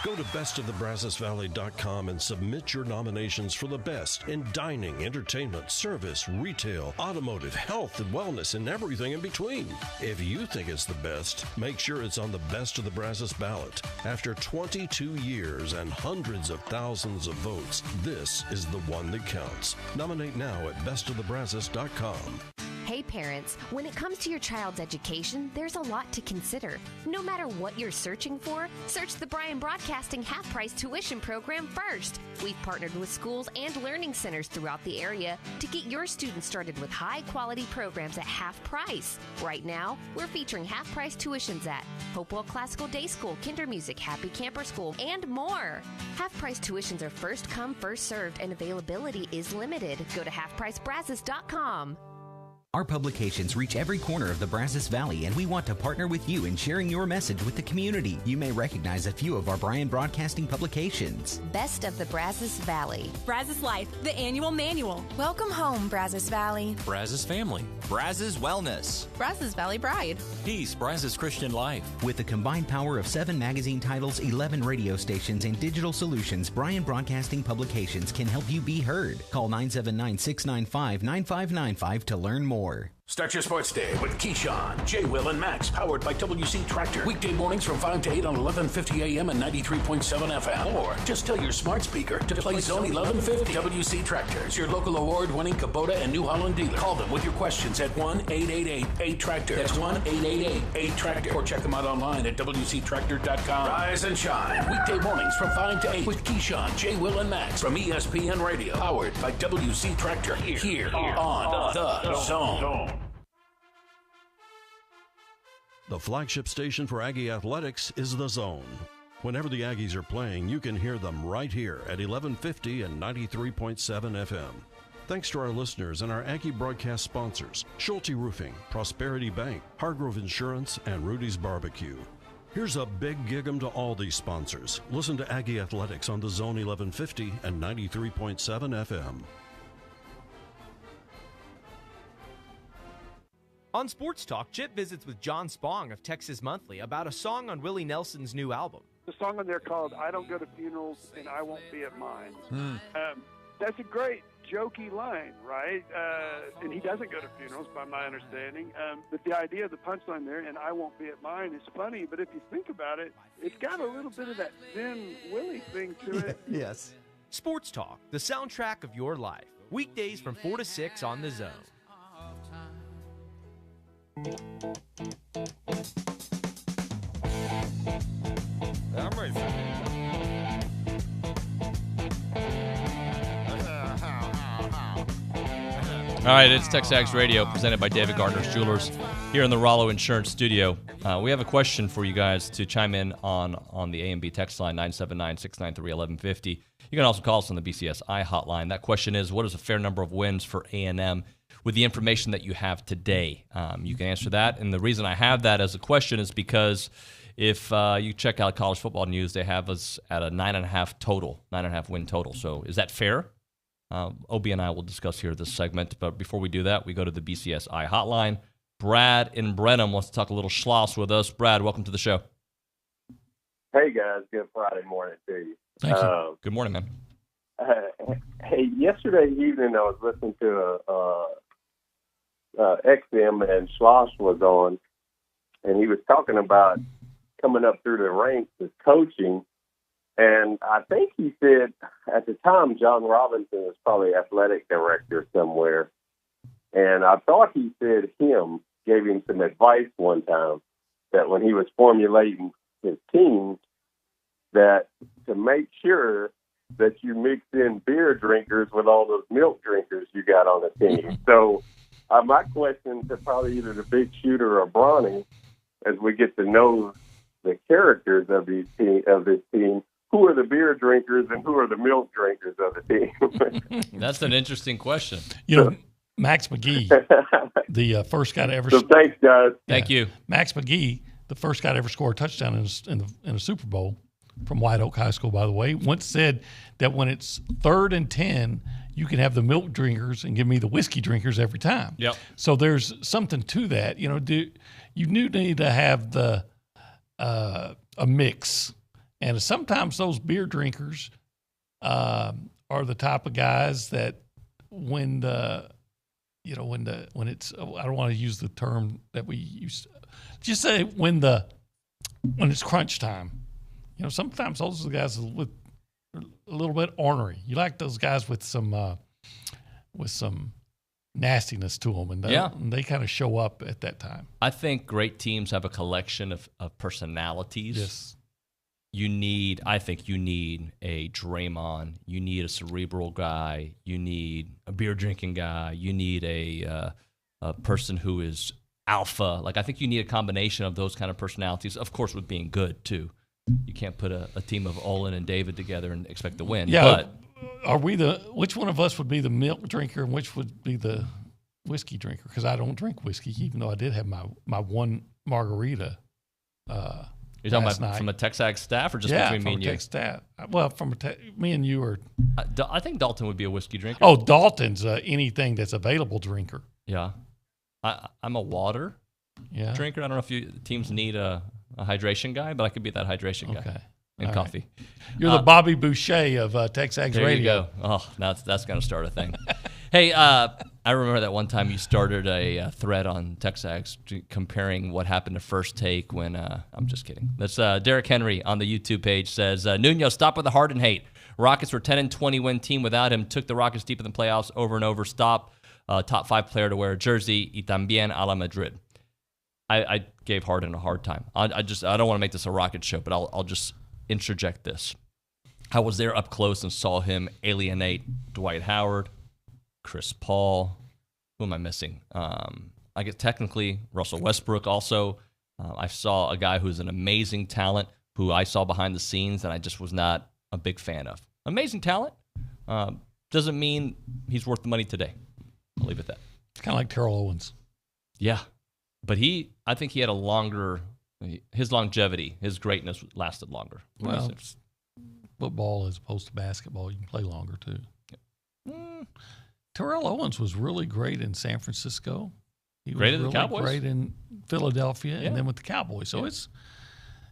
Go to bestofthebrazosvalley.com and submit your nominations for the best in dining, entertainment, service, retail, automotive, health, and wellness, and everything in between. If you think it's the best, make sure it's on the Best of the Brazos ballot. After 22 years and hundreds of thousands of votes, this is the one that counts. Nominate now at bestofthebrazos.com. Hey parents, when it comes to your child's education, there's a lot to consider. No matter what you're searching for, search the Bryan Broadcasting half-price tuition program first. We've partnered with schools and learning centers throughout the area to get your students started with high-quality programs at half price. Right now, we're featuring half-price tuitions at Hopewell Classical Day School, Kinder Music, Happy Camper School, and more. Half-price tuitions are first come, first served, and availability is limited. Go to halfpricebrazos.com. Our publications reach every corner of the Brazos Valley, and we want to partner with you in sharing your message with the community. You may recognize a few of our Bryan Broadcasting publications. Best of the Brazos Valley. Brazos Life, the annual manual. Welcome home, Brazos Valley. Brazos Family. Brazos Wellness. Brazos Valley Bride. Peace, Brazos Christian Life. With the combined power of 7 magazine titles, 11 radio stations, and digital solutions, Bryan Broadcasting Publications can help you be heard. Call 979-695-9595 to learn more. Start your sports day with Keyshawn, J. Will, and Max, powered by WC Tractor. Weekday mornings from 5 to 8 on 1150 AM and 93.7 FM. Or just tell your smart speaker to play Zone 1150. WC Tractors, your local award-winning Kubota and New Holland dealer. Call them with your questions at 1-888-8-TRACTOR. That's 1-888-8-TRACTOR. Or check them out online at WCTractor.com. Rise and shine. Weekday mornings from 5 to 8 with Keyshawn, J. Will, and Max from ESPN Radio. Powered by WC Tractor. Here on The Zone. The flagship station for Aggie Athletics is The Zone. Whenever the Aggies are playing, you can hear them right here at 1150 and 93.7 FM. Thanks to our listeners and our Aggie broadcast sponsors, Schulte Roofing, Prosperity Bank, Hargrove Insurance, and Rudy's Barbecue. Here's a big gig 'em to all these sponsors. Listen to Aggie Athletics on The Zone 1150 and 93.7 FM. On Sports Talk, Chip visits with John Spong of Texas Monthly about a song on Willie Nelson's new album. The song on there called I Don't Go to Funerals and I Won't Be at Mine. That's a great jokey line, right? And he doesn't go to funerals, by my understanding. But the idea of the punchline there, and I won't be at mine, is funny. But if you think about it, it's got a little bit of that Thin Willie thing to it. Yes. Sports Talk, the soundtrack of your life. Weekdays from 4 to 6 on The Zone. All right, it's TexAgs Radio presented by David Gardner's Jewelers here in the Rollo Insurance Studio. We have a question for you guys to chime in on the A&B text line, 979-693-1150. You can also call us on the BCSI hotline. That question is, what is a fair number of wins for A&M with the information that you have today? You can answer that. And the reason I have that as a question is because if you check out College Football News, they have us at a 9.5 win total. So is that fair? OB and I will discuss here this segment. But before we do that, we go to the BCSI hotline. Brad in Brenham wants to talk a little Schloss with us. Brad, welcome to the show. Hey, guys. Good Friday morning to you. Thank you. Good morning, man. Hey, yesterday evening I was listening to XM and Schloss was on, and he was talking about coming up through the ranks as coaching. And I think he said at the time John Robinson was probably athletic director somewhere. And I thought he said gave him some advice one time that when he was formulating his team, that to make sure that you mix in beer drinkers with all those milk drinkers you got on the team. So my question to probably either the big shooter or Bronny, as we get to know the characters of this team, who are the beer drinkers and who are the milk drinkers of the team? That's an interesting question. You know, Max McGee, the first guy to ever. So thanks, guys. Thank you. Max McGee, the first guy to ever score a touchdown in a Super Bowl from White Oak High School, by the way, once said that when it's 3rd and 10, you can have the milk drinkers and give me the whiskey drinkers every time. Yep. So there's something to that. You need to have the a mix, and sometimes those beer drinkers are the type of guys that when it's, I don't want to use the term that we use, just say when it's crunch time. Sometimes those are the guys with a little bit ornery. You like those guys with some nastiness to them, and they kind of show up at that time. I think great teams have a collection of personalities. Yes. I think you need a Draymond. You need a cerebral guy. You need a beer drinking guy. You need a person who is alpha. Like, I think you need a combination of those kind of personalities, of course, with being good too. You can't put a team of Olin and David together and expect to win. Yeah, but which one of us would be the milk drinker and which would be the whiskey drinker? Because I don't drink whiskey, even though I did have my one margarita. You're talking about from a TexAgs staff, or just between me and you? Yeah, from a Tex staff. Well, me and you are. I think Dalton would be a whiskey drinker. Oh, Dalton's anything that's available drinker. Yeah, I'm a water drinker. I don't know if teams need a hydration guy, but I could be that hydration guy. And coffee. Right. You're the Bobby Boucher of TexAgs Radio. There you go. Oh, now that's going to start a thing. Hey, I remember that one time you started a thread on TexAgs comparing what happened to First Take when I'm just kidding. That's Derrick Henry on the YouTube page says, Nuño, stop with the heart and hate. Rockets were 10-20 win team without him. Took the Rockets deep in the playoffs over and over. Stop. Top 5 player to wear a jersey. Y también a la Madrid. I gave Harden a hard time. I don't want to make this a Rocket show, but I'll just interject this. I was there up close and saw him alienate Dwight Howard, Chris Paul. Who am I missing? I guess technically Russell Westbrook also. I saw a guy who's an amazing talent who I saw behind the scenes and I just was not a big fan of. Amazing talent. Doesn't mean he's worth the money today. I'll leave it at that. It's kind of like Terrell Owens. Yeah. But I think he had his longevity, his greatness lasted longer. Well, football as opposed to basketball, you can play longer too. Terrell Owens was really great in San Francisco. He was great at really the Cowboys. Great in Philadelphia, and then with the Cowboys. So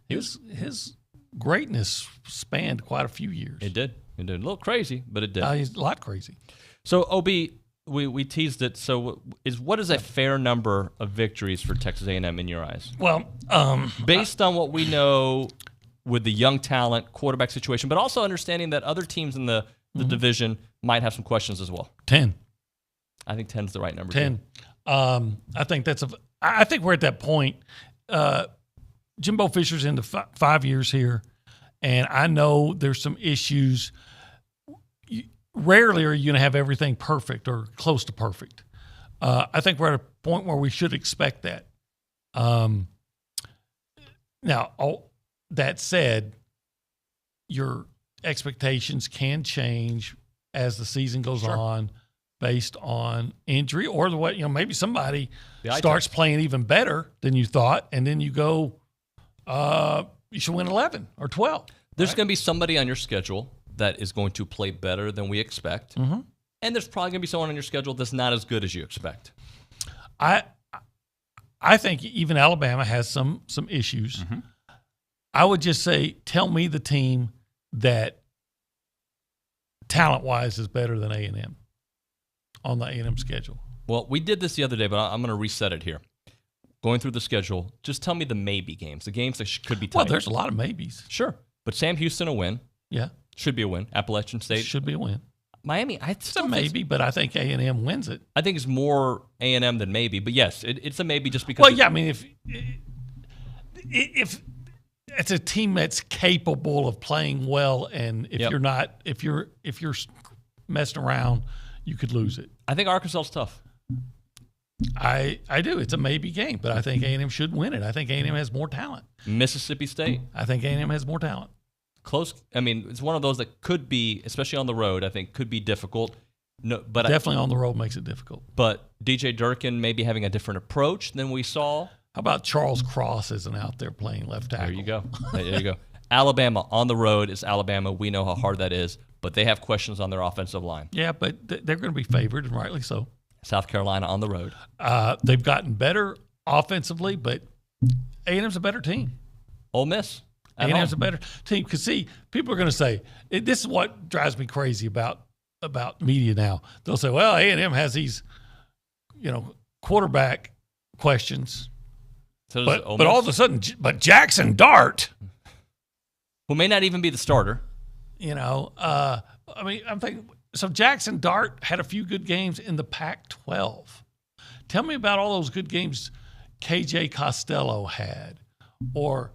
his greatness spanned quite a few years. It did. A little crazy, but it did. He's a lot crazy. So, OB, we teased it. So, what is a fair number of victories for Texas A&M in your eyes? Well, based on what we know with the young talent, quarterback situation, but also understanding that other teams in the division might have some questions as well. 10. I think 10 is the right number. 10. I think I think we're at that point. Jimbo Fisher's into 5 years here, and I know there's some issues. Rarely are you going to have everything perfect or close to perfect. I think we're at a point where we should expect that. Now, all that said, your expectations can change as the season goes on based on injury or the way, maybe somebody starts playing even better than you thought, and then you go, you should win 11 or 12. There's going to be somebody on your schedule that is going to play better than we expect. Mm-hmm. And there's probably going to be someone on your schedule that's not as good as you expect. I think even Alabama has some issues. Mm-hmm. I would just say, tell me the team that talent-wise is better than A&M on the A&M schedule. Well, we did this the other day, but I'm going to reset it here. Going through the schedule, just tell me the maybe games, the games that could be tight. Well, there's a lot of maybes. Sure. But Sam Houston a win. Yeah. Should be a win. Appalachian State. Should be a win. Miami, it's a maybe, but I think A&M wins it. I think it's more A&M than maybe, but yes, it's a maybe just because. Well, yeah, I mean, if it's a team that's capable of playing well, and if you're not, if you're messing around, you could lose it. I think Arkansas is tough. I do. It's a maybe game, but I think A&M should win it. I think A&M has more talent. Mississippi State. I think A&M has more talent. Close. I mean, it's one of those that could be, especially on the road, I think could be difficult. No, but definitely on the road makes it difficult. But DJ Durkin maybe having a different approach than we saw How about Charles Cross isn't out there playing left tackle? There you go. There you go. Alabama on the road is Alabama. We know how hard that is, but they have questions on their offensive line. Yeah, but they're going to be favored, and rightly so. South Carolina on the road. They've gotten better offensively, but A&M's a better team. Ole Miss. A&M's a better team. Because, see, people are going to say, this is what drives me crazy about media now. They'll say, well, A&M has these, quarterback questions. So but all of a sudden, but Jackson Dart, who may not even be the starter. I'm thinking, so Jackson Dart had a few good games in the Pac-12. Tell me about all those good games KJ Costello had, or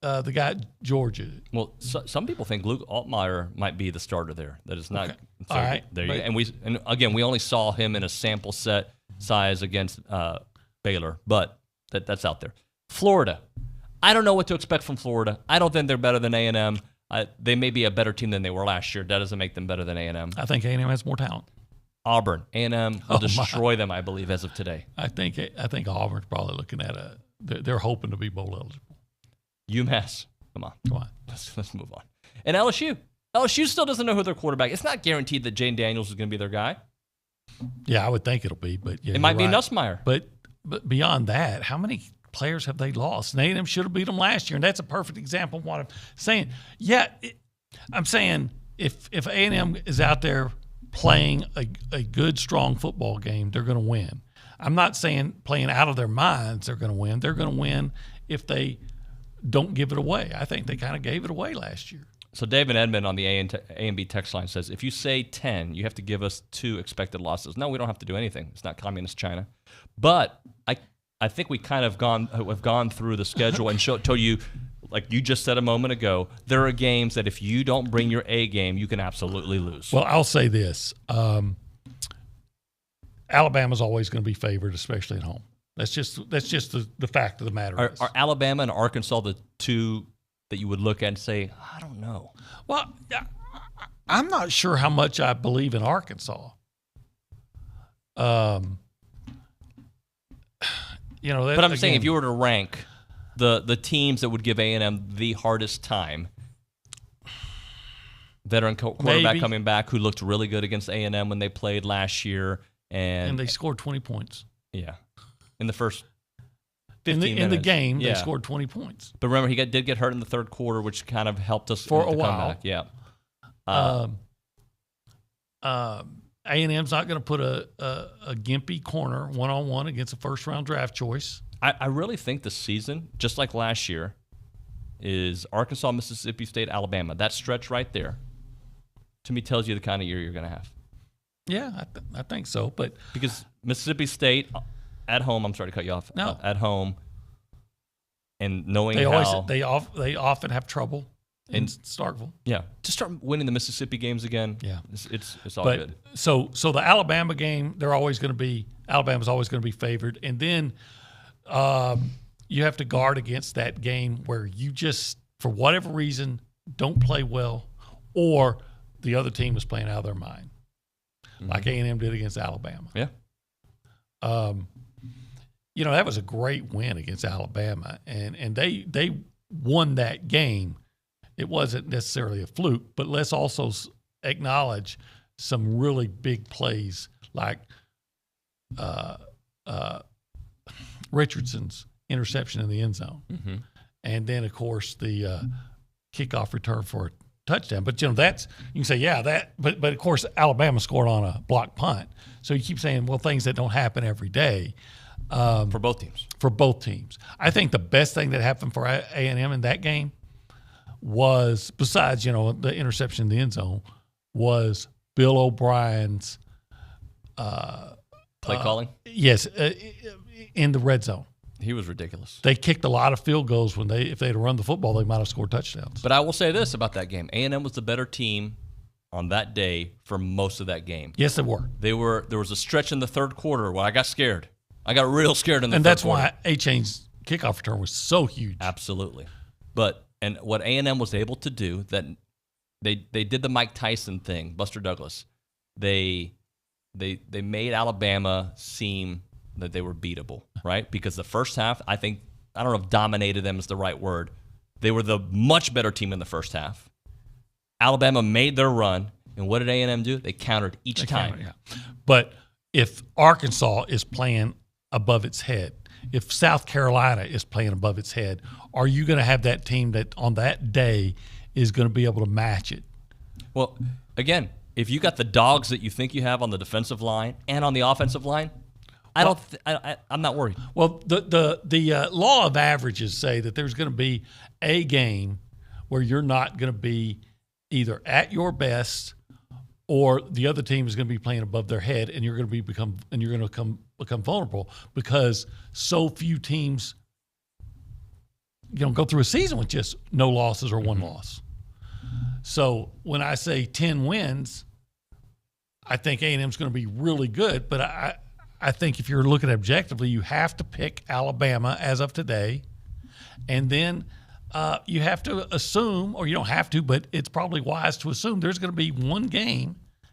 the guy at Georgia. Well, some people think Luke Altmaier might be the starter there. That is not. Okay. So all right. There you go. And again, we only saw him in a sample set size against Baylor, but that's out there. Florida. I don't know what to expect from Florida. I don't think they're better than A&M. They may be a better team than they were last year. That doesn't make them better than A&M. I think A&M has more talent. Auburn. A&M will destroy them, I believe, as of today. I think Auburn's probably looking at they're hoping to be bowl eligible. UMass. Come on. Let's move on. And LSU. LSU still doesn't know who their quarterback is. It's not guaranteed that Jane Daniels is going to be their guy. Yeah, I would think it'll be, but yeah, it might be Nussmeier. But beyond that, how many players have they lost? And A&M should have beat them last year, and that's a perfect example of what I'm saying. Yeah, I'm saying if A&M is out there playing a good, strong football game, they're going to win. I'm not saying playing out of their minds they're going to win. They're going to win if they don't give it away. I think they kind of gave it away last year. So David Edmond on the A&B text line says, if you say 10, you have to give us 2 expected losses. No, we don't have to do anything. It's not communist China. But I think we kind of have gone through the schedule and told you, like you just said a moment ago, there are games that if you don't bring your A game, you can absolutely lose. Well, I'll say this. Alabama's always going to be favored, especially at home. That's just the fact of the matter. Are Alabama and Arkansas the two that you would look at and say, I don't know? Well, I'm not sure how much I believe in Arkansas. But I'm saying if you were to rank the teams that would give A&M the hardest time, veteran quarterback coming back who looked really good against A&M when they played last year. And they scored 20 points. Yeah. In the first 15 minutes. In the game, they scored 20 points. But remember, he did get hurt in the third quarter, which kind of helped us for a while. Comeback. Yeah. A&M's not going to put a gimpy corner one-on-one against a first-round draft choice. I really think the season, just like last year, is Arkansas, Mississippi State, Alabama. That stretch right there, to me, tells you the kind of year you're going to have. Yeah, I think so. But because Mississippi State at home, I'm sorry to cut you off. No. At home, and knowing they often have trouble in Starkville. Yeah, just start winning the Mississippi games again. Yeah, it's all good. So the Alabama game, Alabama's always going to be favored, and then you have to guard against that game where you just, for whatever reason, don't play well, or the other team is playing out of their mind, like A&M did against Alabama. Yeah. That was a great win against Alabama, and they won that game. It wasn't necessarily a fluke, but let's also acknowledge some really big plays like Richardson's interception in the end zone. Mm-hmm. And then, of course, the kickoff return for a touchdown. But, that's – you can say, but of course, Alabama scored on a blocked punt. So you keep saying, well, things that don't happen every day. For both teams. For both teams. I think the best thing that happened for A&M in that game was, besides, the interception in the end zone, was Bill O'Brien's play calling? Yes, in the red zone. He was ridiculous. They kicked a lot of field goals if they'd run the football, they might have scored touchdowns. But I will say this about that game. A&M was the better team on that day for most of that game. Yes, they were. There was a stretch in the third quarter where I got scared. I got real scared in the third quarter. And that's why A-Chain's kickoff return was so huge. Absolutely. And what A&M was able to do, that they did the Mike Tyson thing, Buster Douglas. They made Alabama seem that they were beatable. right? Because the first half, I don't know if dominated them is the right word. They were the much better team in the first half. Alabama made their run, and what did A&M do? They countered each time. But if Arkansas is playing above its head, if South Carolina is playing above its head, are you going to have that team that on that day is going to be able to match it? Well, again, if you got the dogs that you think you have on the defensive line and on the offensive line, I'm not worried. Well, the law of averages say that there's going to be a game where you're not going to be either at your best or the other team is going to be playing above their head, and you're going to become vulnerable because so few teams go through a season with just no losses or one loss. So when I say 10 wins, I think A&M's going to be really good, but I think if you're looking objectively, you have to pick Alabama as of today, and then you have to assume, or you don't have to, but it's probably wise to assume there's going to be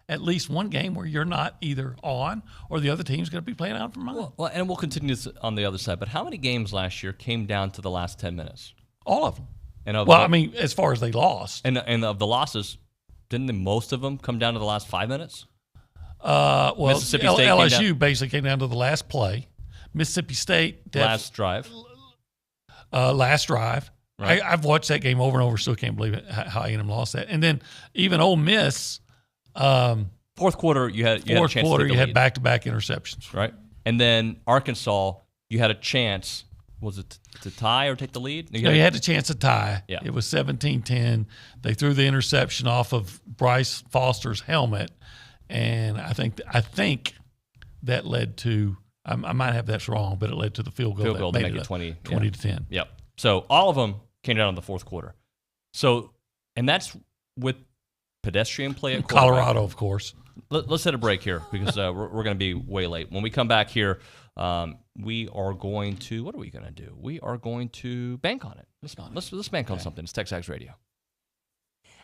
at least one game where you're not either on or the other team's going to be playing out from under. Well, and we'll continue this on the other side, but how many games last year came down to the last 10 minutes? All of them. And as far as they lost. And of the losses, didn't most of them come down to the last 5 minutes? Mississippi State LSU basically came down to the last play. Mississippi State. Last drive. Last drive. Right. I've watched that game over and over. Still can't believe it, how A&M lost that. And then even Ole Miss. Fourth quarter, you had a chance to take the lead. You had back-to-back interceptions. Right. And then Arkansas, you had a chance. Was it to tie or take the lead? You had a chance to tie. Yeah. It was 17-10. They threw the interception off of Bryce Foster's helmet, and I think that led to I might have that wrong, but it led to the field goal to make it 20 to 10. Yep. So all of them came down in the fourth quarter. So, and that's with pedestrian play at Colorado, of course. Let's hit a break here because we're going to be way late. When we come back here, we are going to, what are we going to do? We are going to bank on it. Let's bank on something. It's TexAgs Radio.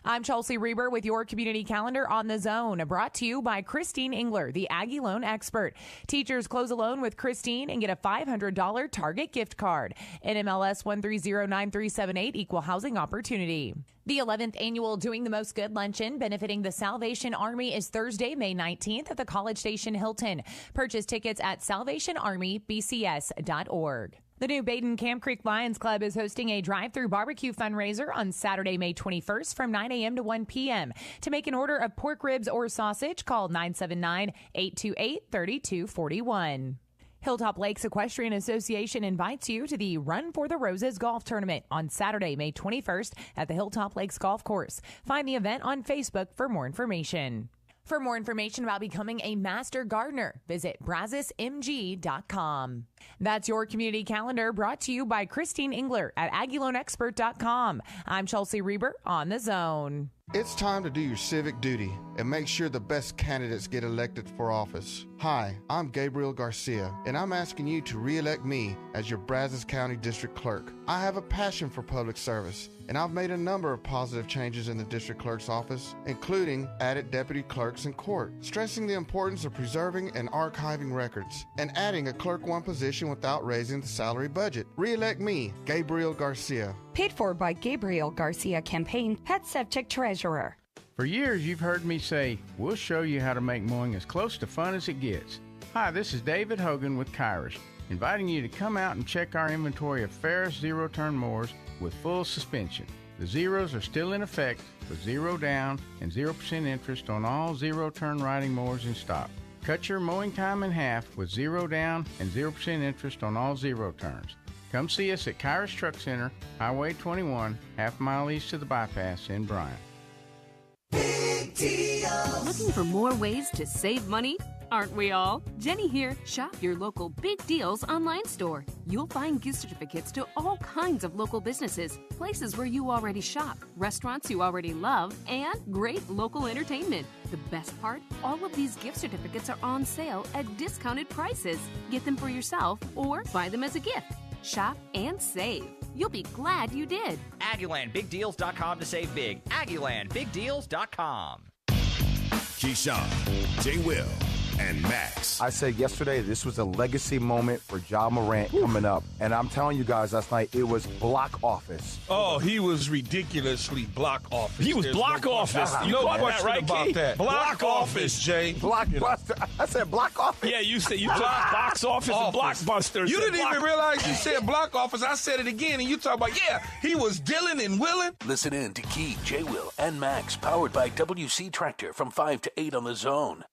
I'm Chelsea Reber with your community calendar on The Zone, brought to you by Christine Engler, the Aggie loan expert. Teachers close a loan with Christine and get a $500 Target gift card. NMLS 1309378, equal housing opportunity. The 11th annual Doing the Most Good Luncheon benefiting the Salvation Army is Thursday, May 19th at the College Station Hilton. Purchase tickets at salvationarmybcs.org. The new Baden Camp Creek Lions Club is hosting a drive-through barbecue fundraiser on Saturday, May 21st from 9 a.m. to 1 p.m. To make an order of pork ribs or sausage, call 979-828-3241. Hilltop Lakes Equestrian Association invites you to the Run for the Roses Golf Tournament on Saturday, May 21st at the Hilltop Lakes Golf Course. Find the event on Facebook for more information. For more information about becoming a master gardener, visit brazosmg.com. That's your community calendar brought to you by Christine Engler at AggieLoanExpert.com. I'm Chelsea Reber on The Zone. It's time to do your civic duty and make sure the best candidates get elected for office. Hi, I'm Gabriel Garcia, and I'm asking you to re-elect me as your Brazos County District Clerk. I have a passion for public service, and I've made a number of positive changes in the District Clerk's office, including added deputy clerks in court, stressing the importance of preserving and archiving records, and adding a Clerk 1 position without raising the salary budget. Re-elect me, Gabriel Garcia. Paid for by Gabriel Garcia Campaign, Pet Septic Treasurer. For years, you've heard me say, we'll show you how to make mowing as close to fun as it gets. Hi, this is David Hogan with Kyrus, inviting you to come out and check our inventory of Ferris zero-turn mowers with full suspension. The zeros are still in effect with 0 down and 0% interest on all zero-turn riding mowers in stock. Cut your mowing time in half with 0 down and 0% interest on all zero turns. Come see us at Kyrus Truck Center, Highway 21, half mile east of the bypass in Bryant. Big deals. Looking for more ways to save money? Aren't we all? Jenny here. Shop your local Big Deals online store. You'll find gift certificates to all kinds of local businesses, places where you already shop, restaurants you already love, and great local entertainment. The best part? All of these gift certificates are on sale at discounted prices. Get them for yourself or buy them as a gift. Shop and save. You'll be glad you did. AggielandBigDeals.com to save big. AggielandBigDeals.com. Keyshawn, J. Will, and Max. I said yesterday this was a legacy moment for Ja Morant coming up. And I'm telling you guys, last night it was block office. Oh, he was ridiculously block office. He was block office. You No caught question that, right, about Key? that. Block office, Jay. Blockbuster. I said block office. Yeah, you said you talked box office and blockbusters. You didn't block- even realize you said block office. I said it again, and you talk about, he was dealing and willing. Listen in to Key, J. Will, and Max, powered by WC Tractor from 5 to 8 on the Zone.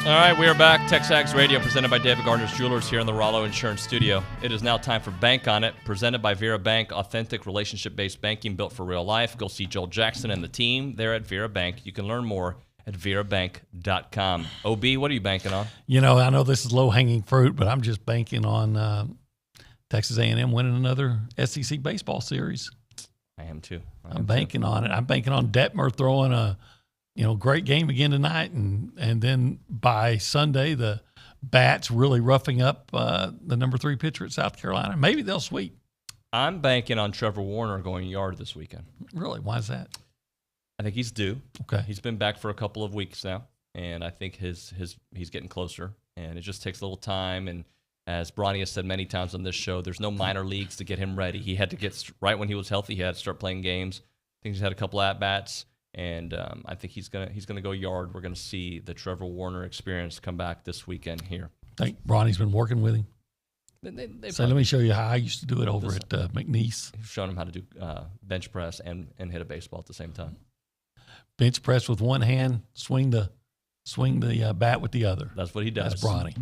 All right, we are back. TexAgs Radio, presented by David Gardner's Jewelers here in the Rollo Insurance Studio. It is now time for Bank On It, presented by Vera Bank, authentic relationship-based banking built for real life. Go see Joel Jackson and the team there at Vera Bank. You can learn more at verabank.com. OB, what are you banking on? You know, I know this is low-hanging fruit, but I'm just banking on Texas A&M winning another SEC baseball series. I am too. I'm banking on it. I'm banking on Detmer throwing a great game again tonight, and then by Sunday the bats really roughing up the number 3 pitcher at South Carolina. Maybe they'll sweep. I'm banking on Trevor Warner going yard this weekend. Really? Why is that? I think he's due. Okay. He's been back for a couple of weeks now, and I think he's getting closer, and it just takes a little time. And as Bronny has said many times on this show, there's no minor leagues to get him ready. He had to get right when he was healthy. He had to start playing games. I think he's had a couple at-bats. And I think he's gonna go yard. We're gonna see the Trevor Warner experience come back this weekend here. I think Bronny's been working with him. So let me show you how I used to do it over at McNeese. Showing him how to do bench press and hit a baseball at the same time. Bench press with one hand, swing the bat with the other. That's what he does. That's Bronny.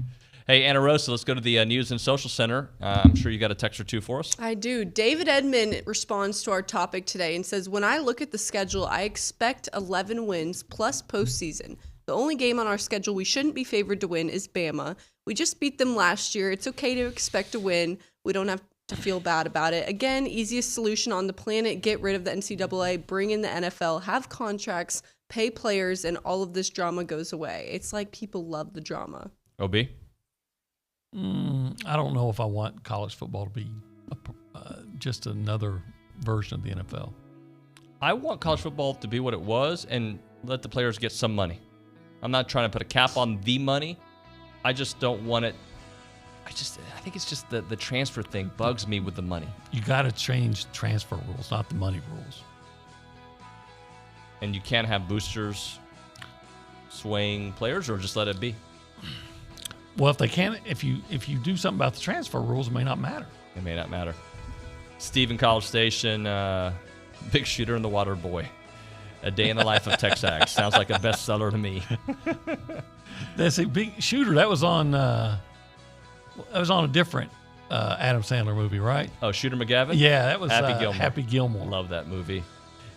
Hey, Anna Rosa, let's go to the News and Social Center. I'm sure you got a text or two for us. I do. David Edmond responds to our topic today and says, when I look at the schedule, I expect 11 wins plus postseason. The only game on our schedule we shouldn't be favored to win is Bama. We just beat them last year. It's okay to expect a win. We don't have to feel bad about it. Again, easiest solution on the planet, get rid of the NCAA, bring in the NFL, have contracts, pay players, and all of this drama goes away. It's like people love the drama. OB? I don't know if I want college football to be just another version of the NFL. I want college football to be what it was and let the players get some money. I'm not trying to put a cap on the money. I just don't want it. I think it's just the transfer thing bugs me with the money. You got to change transfer rules, not the money rules. And you can't have boosters swaying players, or just let it be. Well, if they can't, if you do something about the transfer rules, it may not matter. It may not matter. Steve in College Station, Big Shooter and the Water Boy. A Day in the Life of TexAgs. Sounds like a bestseller to me. That's a Big Shooter. That was on a different Adam Sandler movie, right? Oh, Shooter McGavin? Yeah, that was Happy Gilmore. Love that movie.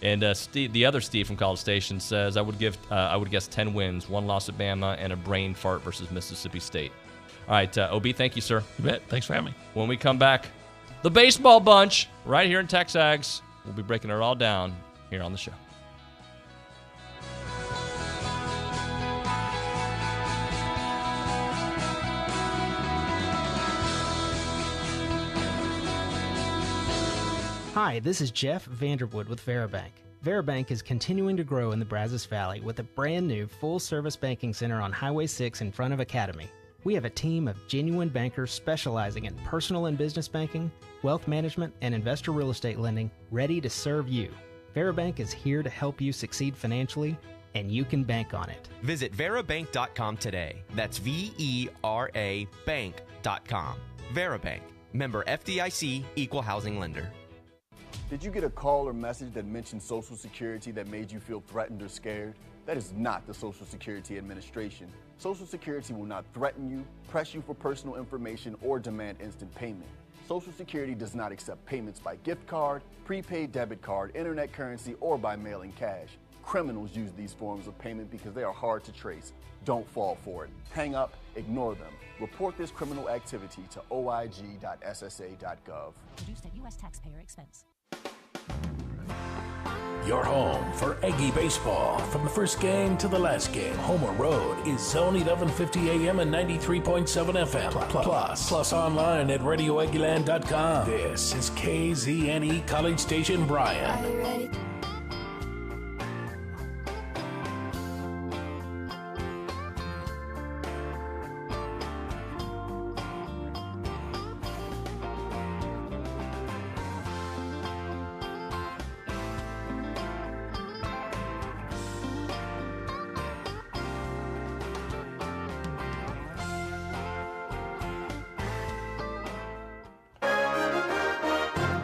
And Steve, the other Steve from College Station says, I would guess 10 wins, 1 loss at Bama, and a brain fart versus Mississippi State. All right, OB, thank you, sir. You bet. Thanks for having me. When we come back, the baseball bunch right here in TexAgs. We'll be breaking it all down here on the show. Hi, this is Jeff Vanderwood with Verabank. Verabank is continuing to grow in the Brazos Valley with a brand new full-service banking center on Highway 6 in front of Academy. We have a team of genuine bankers specializing in personal and business banking, wealth management, and investor real estate lending ready to serve you. Verabank is here to help you succeed financially, and you can bank on it. Visit verabank.com today. That's VERA bank.com. Verabank, member FDIC, equal housing lender. Did you get a call or message that mentioned Social Security that made you feel threatened or scared? That is not the Social Security Administration. Social Security will not threaten you, press you for personal information, or demand instant payment. Social Security does not accept payments by gift card, prepaid debit card, internet currency, or by mailing cash. Criminals use these forms of payment because they are hard to trace. Don't fall for it. Hang up, ignore them. Report this criminal activity to oig.ssa.gov. Produced at U.S. taxpayer expense. Your home for Aggie baseball from the first game to the last game. Homer Road is Zone 1150 AM and 93.7 FM. Plus online at RadioAggieland.com. This is KZNE College Station Bryan.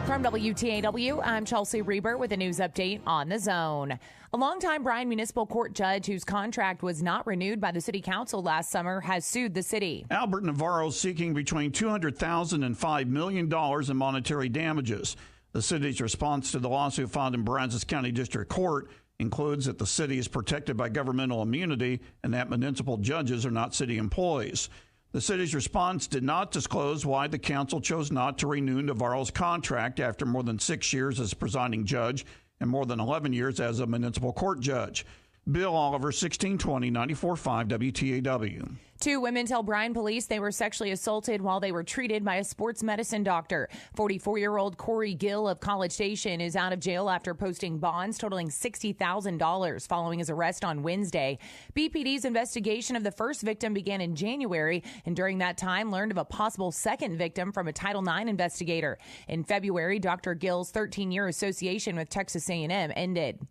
From WTAW, I'm Chelsea Reber with a news update on the Zone. A longtime Bryan Municipal Court judge whose contract was not renewed by the city council last summer has sued the city. Albert Navarro is seeking between $200,000 and $5 million in monetary damages. The city's response to the lawsuit filed in Brazos County District Court includes that the city is protected by governmental immunity and that municipal judges are not city employees. The city's response did not disclose why the council chose not to renew Navarro's contract after more than 6 years as presiding judge and more than 11 years as a municipal court judge. Bill Oliver, 1620 94.5 WTAW. 2 women tell Bryan police they were sexually assaulted while they were treated by a sports medicine doctor. 44-year-old Corey Gill of College Station is out of jail after posting bonds totaling $60,000 following his arrest on Wednesday. BPD's investigation of the first victim began in January, and during that time learned of a possible second victim from a Title IX investigator. In February, Dr. Gill's 13-year association with Texas A&M ended.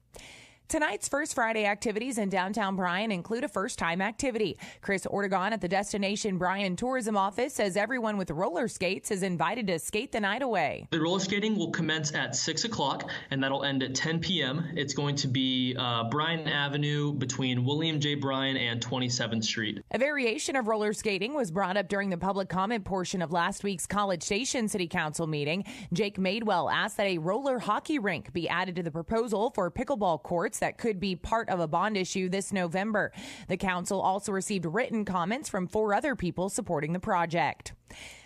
Tonight's First Friday activities in downtown Bryan include a first-time activity. Chris Ortegon at the Destination Bryan Tourism Office says everyone with roller skates is invited to skate the night away. The roller skating will commence at 6 o'clock, and that'll end at 10 p.m. It's going to be Bryan Avenue between William J. Bryan and 27th Street. A variation of roller skating was brought up during the public comment portion of last week's College Station City Council meeting. Jake Madewell asked that a roller hockey rink be added to the proposal for pickleball courts that could be part of a bond issue this November. The council also received written comments from 4 other people supporting the project.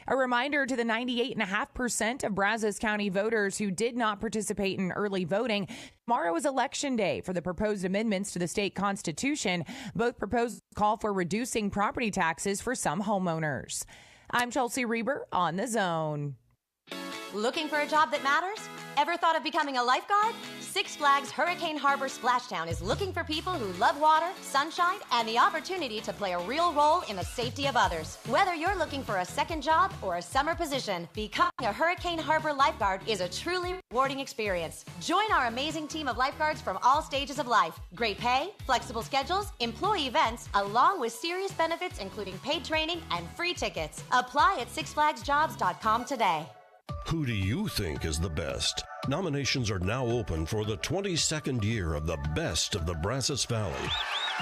A reminder to the 98.5% of Brazos County voters who did not participate in early voting. Tomorrow is Election Day for the proposed amendments to the state constitution. Both proposals call for reducing property taxes for some homeowners. I'm Chelsea Reber on the Zone. Looking for a job that matters? Ever thought of becoming a lifeguard? Six Flags Hurricane Harbor Splashdown is looking for people who love water, sunshine, and the opportunity to play a real role in the safety of others. Whether you're looking for a second job or a summer position, becoming a Hurricane Harbor lifeguard is a truly rewarding experience. Join our amazing team of lifeguards from all stages of life. Great pay, flexible schedules, employee events, along with serious benefits including paid training and free tickets. Apply at sixflagsjobs.com today. Who do you think is the best? Nominations are now open for the 22nd year of the Best of the Brazos Valley.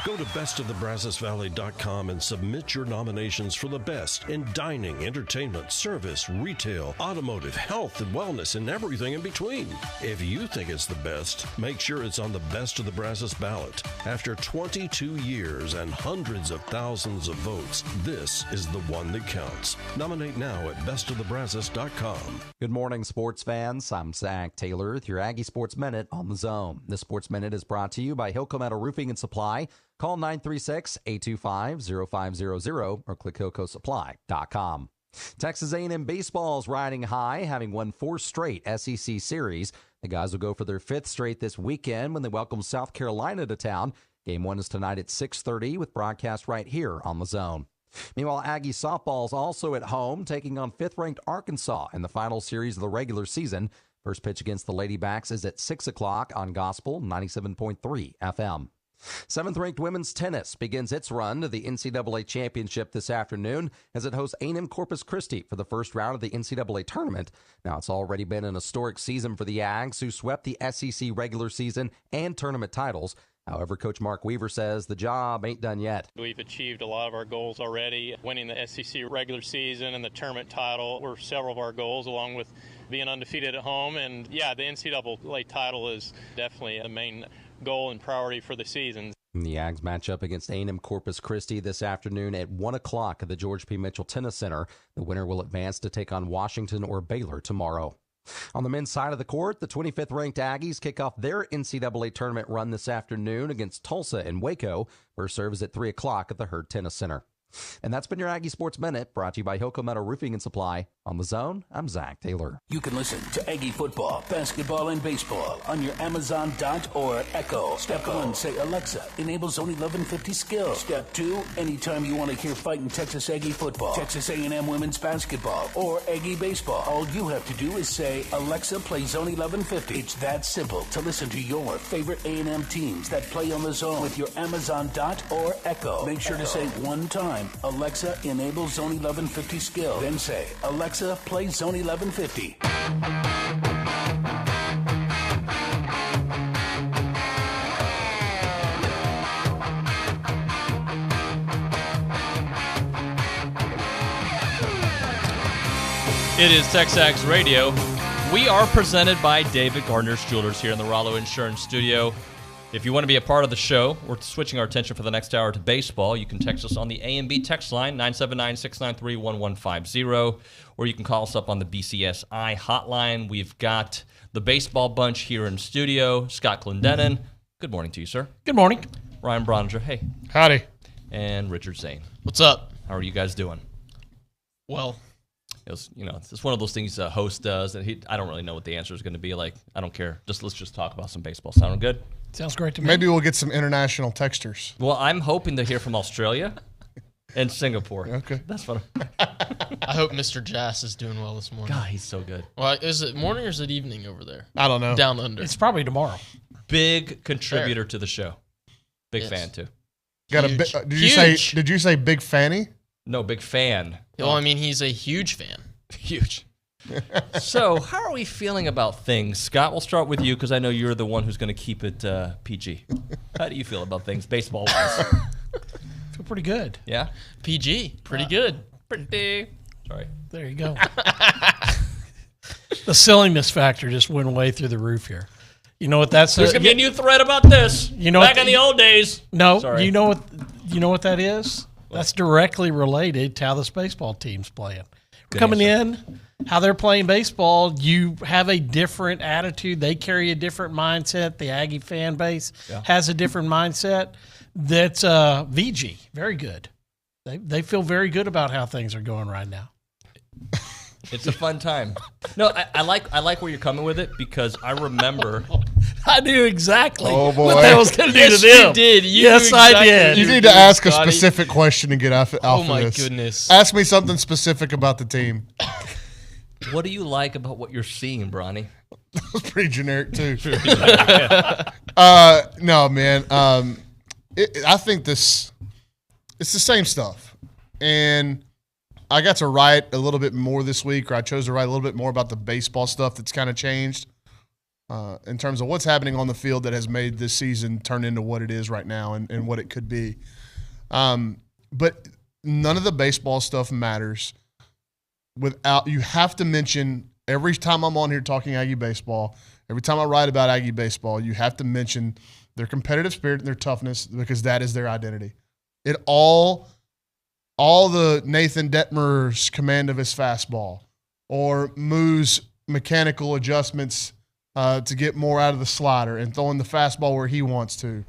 Go to bestofthebrazosvalley.com and submit your nominations for the best in dining, entertainment, service, retail, automotive, health, and wellness, and everything in between. If you think it's the best, make sure it's on the Best of the Brazos ballot. After 22 years and hundreds of thousands of votes, this is the one that counts. Nominate now at bestofthebrazos.com. Good morning, sports fans. I'm Zach Taylor with your Aggie Sports Minute on the Zone. This Sports Minute is brought to you by Hilco Metal Roofing and Supply. Call 936-825-0500 or click HilcoSupply.com. Texas A&M baseball is riding high, having won 4 straight SEC series. The guys will go for their 5th straight this weekend when they welcome South Carolina to town. Game 1 is tonight at 6:30 with broadcast right here on the Zone. Meanwhile, Aggie softball is also at home, taking on 5th-ranked Arkansas in the final series of the regular season. First pitch against the Ladybacks is at 6 o'clock on Gospel 97.3 FM. 7th-ranked women's tennis begins its run to the NCAA championship this afternoon as it hosts A&M Corpus Christi for the first round of the NCAA tournament. Now, it's already been an historic season for the Ags, who swept the SEC regular season and tournament titles. However, Coach Mark Weaver says the job ain't done yet. We've achieved a lot of our goals already. Winning the SEC regular season and the tournament title were several of our goals, along with being undefeated at home. And, yeah, the NCAA title is definitely a main goal and priority for the season. The Ags match up against A&M Corpus Christi this afternoon at 1 o'clock at the George P. Mitchell Tennis Center. The winner will advance to take on Washington or Baylor tomorrow. On the men's side of the court, the 25th ranked Aggies kick off their NCAA tournament run this afternoon against Tulsa in Waco. First serve is at 3 o'clock at the Hurd Tennis Center. And that's been your Aggie Sports Minute, brought to you by Hilco Metal Roofing and Supply. On The Zone, I'm Zach Taylor. You can listen to Aggie football, basketball, and baseball on your Amazon Dot or Echo. Step 1, say, Alexa, enable Zone 1150 skill. Step 2, anytime you want to hear fighting Texas Aggie football, Texas A&M women's basketball, or Aggie baseball, all you have to do is say, Alexa, play Zone 1150. It's that simple to listen to your favorite A&M teams that play on The Zone with your Amazon Dot or Echo. Make sure to say one time, Alexa, enable Zone 1150 skill. Then say, Alexa, play Zone 1150. It is TexAgs Radio. We are presented by David Gardner's Jewelers here in the Rollo Insurance Studio. If you want to be a part of the show, we're switching our attention for the next hour to baseball. You can text us on the A&B text line, 979-693-1150, or you can call us up on the BCSI hotline. We've got the baseball bunch here in studio. Scott Clendenin. Good morning to you, sir. Good morning. Ryan Broninger. Hey. Howdy. And Richard Zane. What's up? How are you guys doing? Well, it's just one of those things a host does, and I don't really know what the answer is going to be. Like, I don't care. Let's just talk about some baseball. Sound good? Sounds great to me. Maybe we'll get some international texters. Well, I'm hoping to hear from Australia and Singapore. Okay. That's what I hope Mr. Jass is doing well this morning. God, he's so good. Well, is it morning or is it evening over there? I don't know. Down under. It's probably tomorrow. Big contributor to the show. Big Yes. fan, too. Got Huge. a Huge. Did you say big fanny? No, big fan. Well, I mean, he's a huge fan. Huge. So, how are we feeling about things? Scott, we'll start with you because I know you're the one who's going to keep it PG. How do you feel about things baseball-wise? Feel pretty good. Yeah? PG. Pretty good. Pretty. Sorry. There you go. The silliness factor just went way through the roof here. You know what that's? There's going to be a new thread about this. You know, back in the old days. No, Sorry. you know what that is? What? That's directly related to how this baseball team's playing. We're coming in, how they're playing baseball. You have a different attitude. They carry a different mindset. The Aggie fan base has a different mindset. That's VG. Very good. They feel very good about how things are going right now. It's a fun time. No, I like where you're coming with it because I remember. I knew exactly what that was going to do to them. You did. Yes, I did. You need to ask a specific question and get off of this. Oh, my goodness. Ask me something specific about the team. What do you like about what you're seeing, Bronny? That was pretty generic, too. No, man. I think it's the same stuff. And I got to write a little bit more this week, or I chose to write a little bit more about the baseball stuff that's kind of changed in terms of what's happening on the field that has made this season turn into what it is right now and what it could be. But none of the baseball stuff matters without – you have to mention every time I'm on here talking Aggie baseball, every time I write about Aggie baseball, you have to mention their competitive spirit and their toughness because that is their identity. It all the Nathan Detmer's command of his fastball or Moo's mechanical adjustments to get more out of the slider and throwing the fastball where he wants to.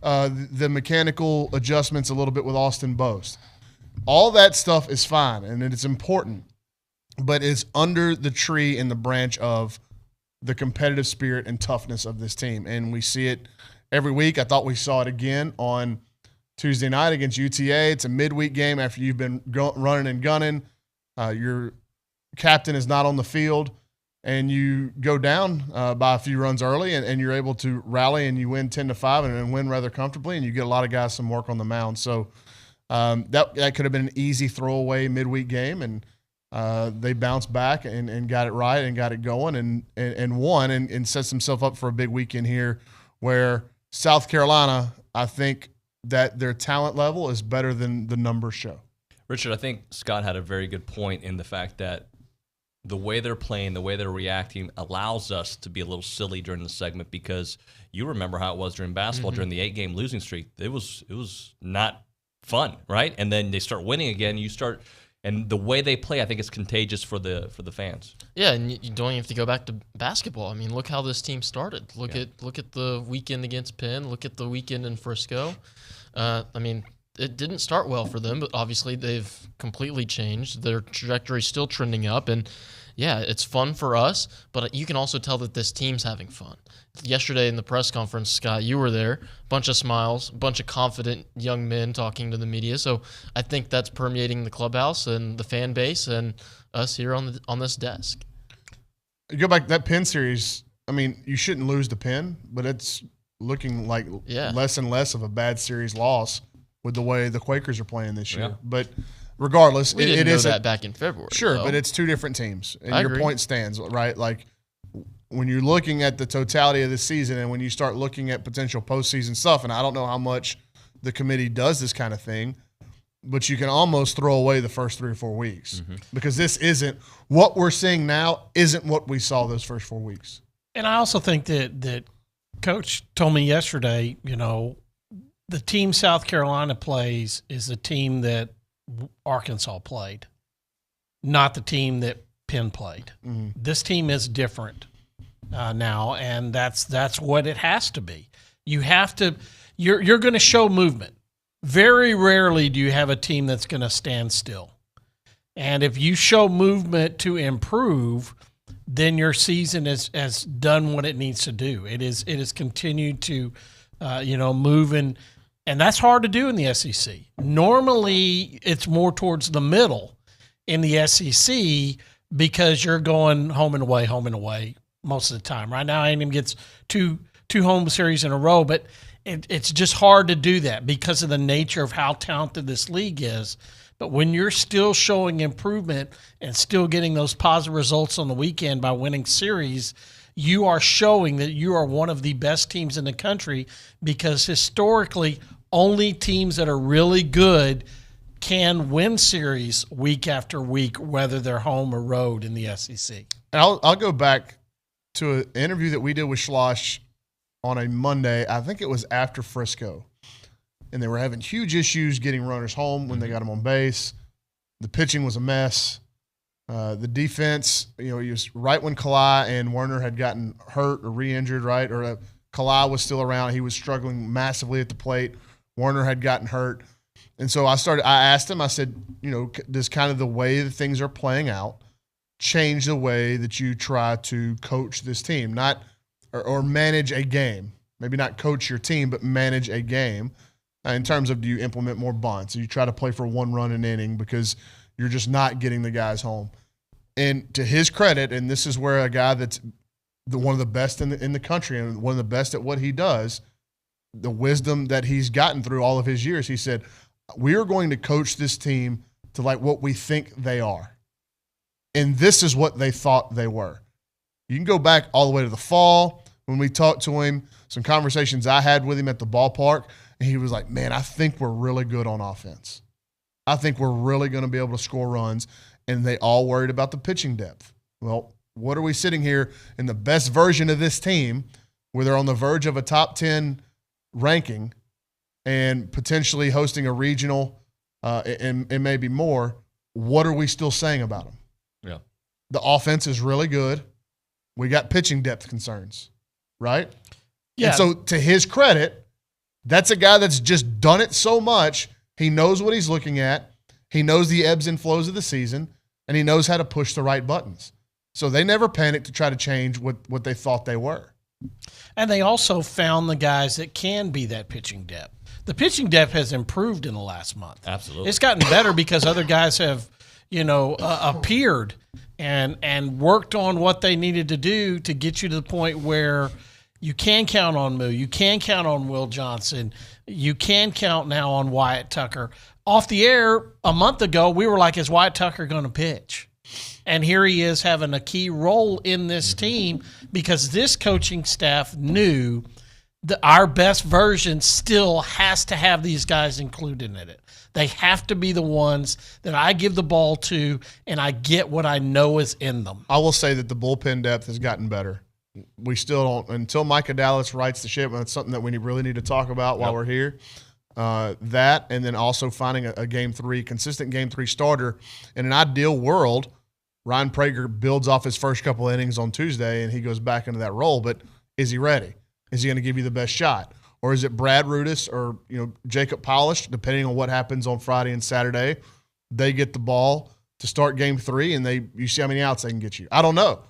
The mechanical adjustments a little bit with Austin Boast. All that stuff is fine, and it's important, but it's under the tree and the branch of the competitive spirit and toughness of this team, and we see it every week. I thought we saw it again on Tuesday night against UTA. It's a midweek game after you've been running and gunning. Your captain is not on the field, and you go down by a few runs early, and you're able to rally, and you win 10-5 and win rather comfortably, and you get a lot of guys some work on the mound. So that could have been an easy throwaway midweek game, and they bounced back and got it right and got it going and won and sets themselves up for a big weekend here where South Carolina, I think that their talent level is better than the numbers show. Richard, I think Scott had a very good point in the fact that the way they're playing, the way they're reacting allows us to be a little silly during the segment because you remember how it was during basketball during the 8-game losing streak. It was not fun, right? And then they start winning again. You start And the way they play, I think, is contagious for the fans. Yeah, and you don't even have to go back to basketball. I mean, look how this team started. Look at the weekend against Penn. Look at the weekend in Frisco. I mean, it didn't start well for them, but obviously they've completely changed. Their trajectory's still trending up, and yeah, it's fun for us, but you can also tell that this team's having fun. Yesterday in the press conference, Scott, you were there, bunch of smiles, bunch of confident young men talking to the media. So I think that's permeating the clubhouse and the fan base and us here on this desk. You go back to that Penn series, I mean, you shouldn't lose to Penn, but it's looking like less and less of a bad series loss with the way the Quakers are playing this year. Yeah. But regardless, we didn't know that back in February. Sure, though. but it's two different teams, and I your agree. point stands, right? Like when you're looking at the totality of the season, and when you start looking at potential postseason stuff, and I don't know how much the committee does this kind of thing, but you can almost throw away the first 3 or 4 weeks because this isn't what we're seeing now. Isn't what we saw those first 4 weeks. And I also think that Coach told me yesterday, you know, the team South Carolina plays is the team that Arkansas played, not the team that Penn played. This team is different now, and that's what it has to be. You have to. You're going to show movement. Very rarely do you have a team that's going to stand still. And if you show movement to improve, then your season has done what it needs to do. It is continued to move, and that's hard to do in the SEC. Normally, it's more towards the middle in the SEC because you're going home and away most of the time. Right now, A&M gets two home series in a row, but it's just hard to do that because of the nature of how talented this league is. But when you're still showing improvement and still getting those positive results on the weekend by winning series, you are showing that you are one of the best teams in the country, because historically only teams that are really good can win series week after week, whether they're home or road in the SEC. I'll go back to an interview that we did with Schloss on a Monday. I think it was after Frisco. And they were having huge issues getting runners home when they got them on base. The pitching was a mess. The defense, he was right when Kalai and Werner had gotten hurt or re-injured, right? Or Kalai was still around. He was struggling massively at the plate. Werner had gotten hurt. And so I asked him, I said, does kind of the way that things are playing out change the way that you try to coach this team, or manage a game? Maybe not coach your team, but manage a game. In terms of, do you implement more bunts? Do you try to play for 1 run an inning because you're just not getting the guys home? And to his credit, and this is where a guy that's one of the best in the country and one of the best at what he does, the wisdom that he's gotten through all of his years, he said, we are going to coach this team to like what we think they are. And this is what they thought they were. You can go back all the way to the fall when we talked to him, some conversations I had with him at the ballpark. And he was like, man, I think we're really good on offense. I think we're really going to be able to score runs. And they all worried about the pitching depth. Well, what are we sitting here in the best version of this team where they're on the verge of a top 10 ranking and potentially hosting a regional and maybe more? What are we still saying about them? Yeah. The offense is really good. We got pitching depth concerns, right? Yeah. And so to his credit, that's a guy that's just done it so much. He knows what he's looking at. He knows the ebbs and flows of the season, and he knows how to push the right buttons. So they never panicked to try to change what they thought they were. And they also found the guys that can be that pitching depth. The pitching depth has improved in the last month. Absolutely. It's gotten better because other guys have, appeared and worked on what they needed to do to get you to the point where you can count on Moo. You can count on Will Johnson. You can count now on Wyatt Tucker. Off the air a month ago, we were like, is Wyatt Tucker going to pitch? And here he is having a key role in this team because this coaching staff knew that our best version still has to have these guys included in it. They have to be the ones that I give the ball to and I get what I know is in them. I will say that the bullpen depth has gotten better. We still don't, until Micah Dallas writes the ship, and that's something that we really need to talk about while we're here. That, and then also finding a consistent game 3 starter. In an ideal world, Ryan Prager builds off his first couple innings on Tuesday and he goes back into that role. But is he ready? Is he going to give you the best shot? Or is it Brad Rudis or Jacob Polish, depending on what happens on Friday and Saturday? They get the ball to start game 3 and you see how many outs they can get you. I don't know.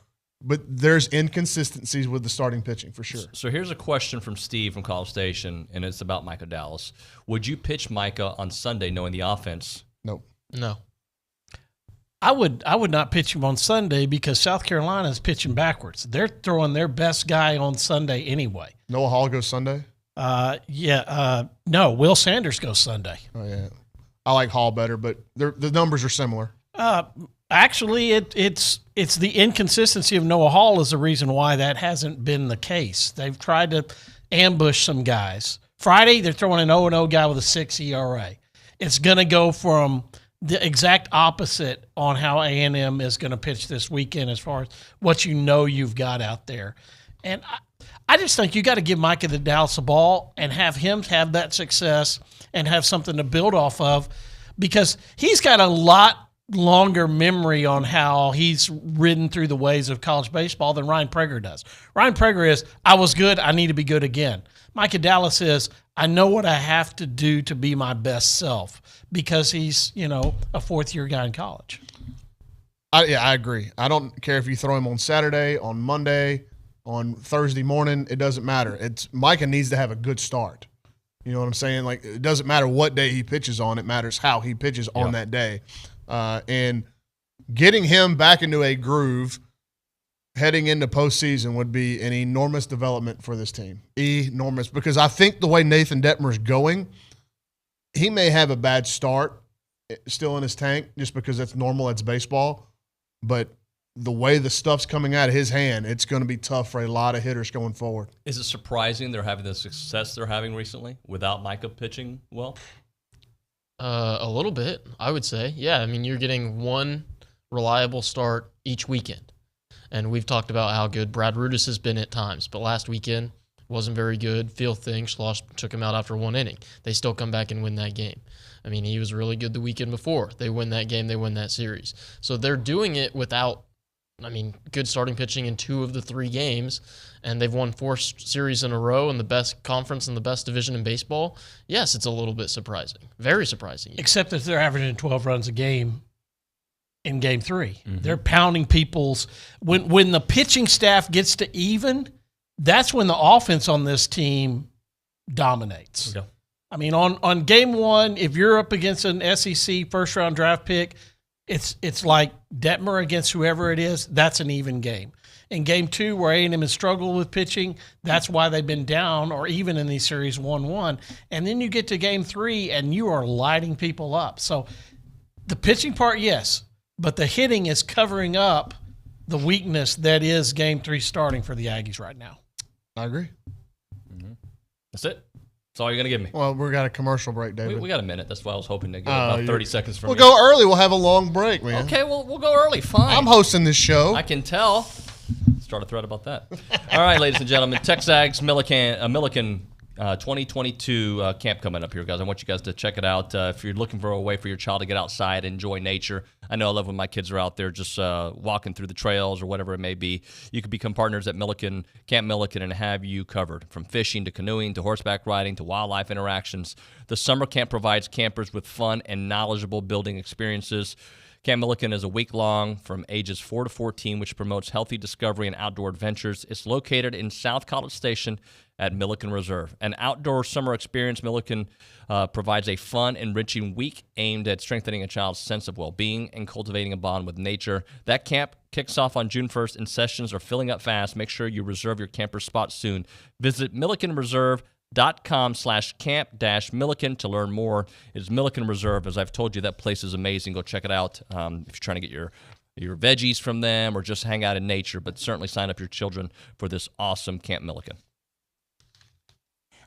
But there's inconsistencies with the starting pitching for sure. So here's a question from Steve from College Station, and it's about Micah Dallas. Would you pitch Micah on Sunday knowing the offense? Nope. No. I would not pitch him on Sunday because South Carolina is pitching backwards. They're throwing their best guy on Sunday anyway. Noah Hall goes Sunday? No, Will Sanders goes Sunday. Oh, yeah. I like Hall better, but the numbers are similar. Actually, it's the inconsistency of Noah Hall is the reason why that hasn't been the case. They've tried to ambush some guys. Friday, they're throwing an 0-0 guy with a 6 ERA. It's going to go from the exact opposite on how A&M is going to pitch this weekend as far as what you've got out there. And I just think you got to give Micah the Dallas a ball and have him have that success and have something to build off of because he's got a lot longer memory on how he's ridden through the ways of college baseball than Ryan Prager does. Ryan Prager is, I was good, I need to be good again. Micah Dallas is, I know what I have to do to be my best self because he's, a fourth-year guy in college. I agree. I don't care if you throw him on Saturday, on Monday, on Thursday morning. It doesn't matter. Micah needs to have a good start. You know what I'm saying? Like, it doesn't matter what day he pitches on. It matters how he pitches on that day. And getting him back into a groove heading into postseason would be an enormous development for this team. Enormous. Because I think the way Nathan Detmer's going, he may have a bad start still in his tank just because that's normal, it's baseball. But the way the stuff's coming out of his hand, it's going to be tough for a lot of hitters going forward. Is it surprising they're having the success they're having recently without Micah pitching well? A little bit, I would say. Yeah, I mean, you're getting one reliable start each weekend. And we've talked about how good Brad Rudis has been at times. But last weekend wasn't very good. Field thing, Schloss took him out after 1 inning. They still come back and win that game. I mean, he was really good the weekend before. They win that game, they win that series. So they're doing it without, good starting pitching in 2 of the 3 games, and they've won 4 series in a row in the best conference and the best division in baseball. Yes, it's a little bit surprising. Very surprising. Except that they're averaging 12 runs a game in game 3. Mm-hmm. They're pounding people's – when the pitching staff gets to even, that's when the offense on this team dominates. Okay. I mean, on game 1, if you're up against an SEC first-round draft pick, it's like Detmer against whoever it is, that's an even game. In game 2, where A&M has struggled with pitching, that's why they've been down or even in these series 1-1. And then you get to game 3, and you are lighting people up. So the pitching part, yes, but the hitting is covering up the weakness that is game 3 starting for the Aggies right now. I agree. Mm-hmm. That's it. That's all you're going to give me. Well, we got a commercial break, David. We got a minute. That's why I was hoping to get about 30 seconds from you. We'll go early. We'll have a long break, man. Okay, we'll go early. Fine. I'm hosting this show. I can tell. Start a thread about that. All right, ladies and gentlemen, TexAgs Milliken 2022 camp coming up here, guys. I want you guys to check it out. If you're looking for a way for your child to get outside, enjoy nature. I know I love when my kids are out there just walking through the trails or whatever it may be. You can become partners at Camp Milliken, and have you covered. From fishing to canoeing to horseback riding to wildlife interactions, the summer camp provides campers with fun and knowledgeable building experiences. Camp Milliken is a week-long from ages 4 to 14, which promotes healthy discovery and outdoor adventures. It's located in South College Station at Milliken Reserve. An outdoor summer experience, Milliken provides a fun, enriching week aimed at strengthening a child's sense of well-being and cultivating a bond with nature. That camp kicks off on June 1st, and sessions are filling up fast. Make sure you reserve your camper spot soon. Visit millikenreserve.com/camp-Milliken to learn more. It is Milliken Reserve. As I've told you, that place is amazing. Go check it out if you're trying to get your veggies from them or just hang out in nature, but certainly sign up your children for this awesome Camp Milliken.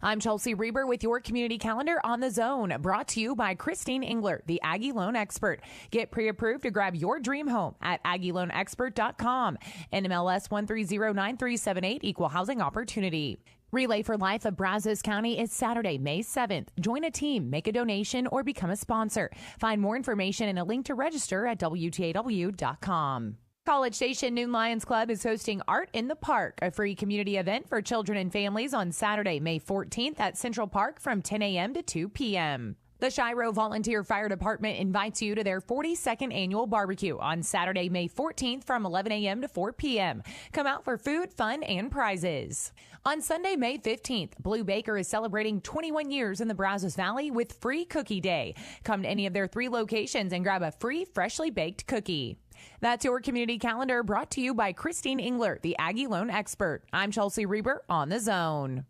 I'm Chelsea Reber with your community calendar on The Zone, brought to you by Christine Engler, the Aggie Loan Expert. Get pre-approved to grab your dream home at AggieLoanExpert.com. NMLS 1309378, Equal Housing Opportunity. Relay for Life of Brazos County is Saturday, May 7th. Join a team, make a donation, or become a sponsor. Find more information and a link to register at WTAW.com. College Station Noon Lions Club is hosting Art in the Park, a free community event for children and families on Saturday, May 14th at Central Park from 10 a.m. to 2 p.m. The Shiro Volunteer Fire Department invites you to their 42nd annual barbecue on Saturday, May 14th from 11 a.m. to 4 p.m. Come out for food, fun, and prizes. On Sunday, May 15th, Blue Baker is celebrating 21 years in the Brazos Valley with Free Cookie Day. Come to any of their 3 locations and grab a free freshly baked cookie. That's your community calendar brought to you by Christine Engler, the Aggie Loan Expert. I'm Chelsea Reber on The Zone.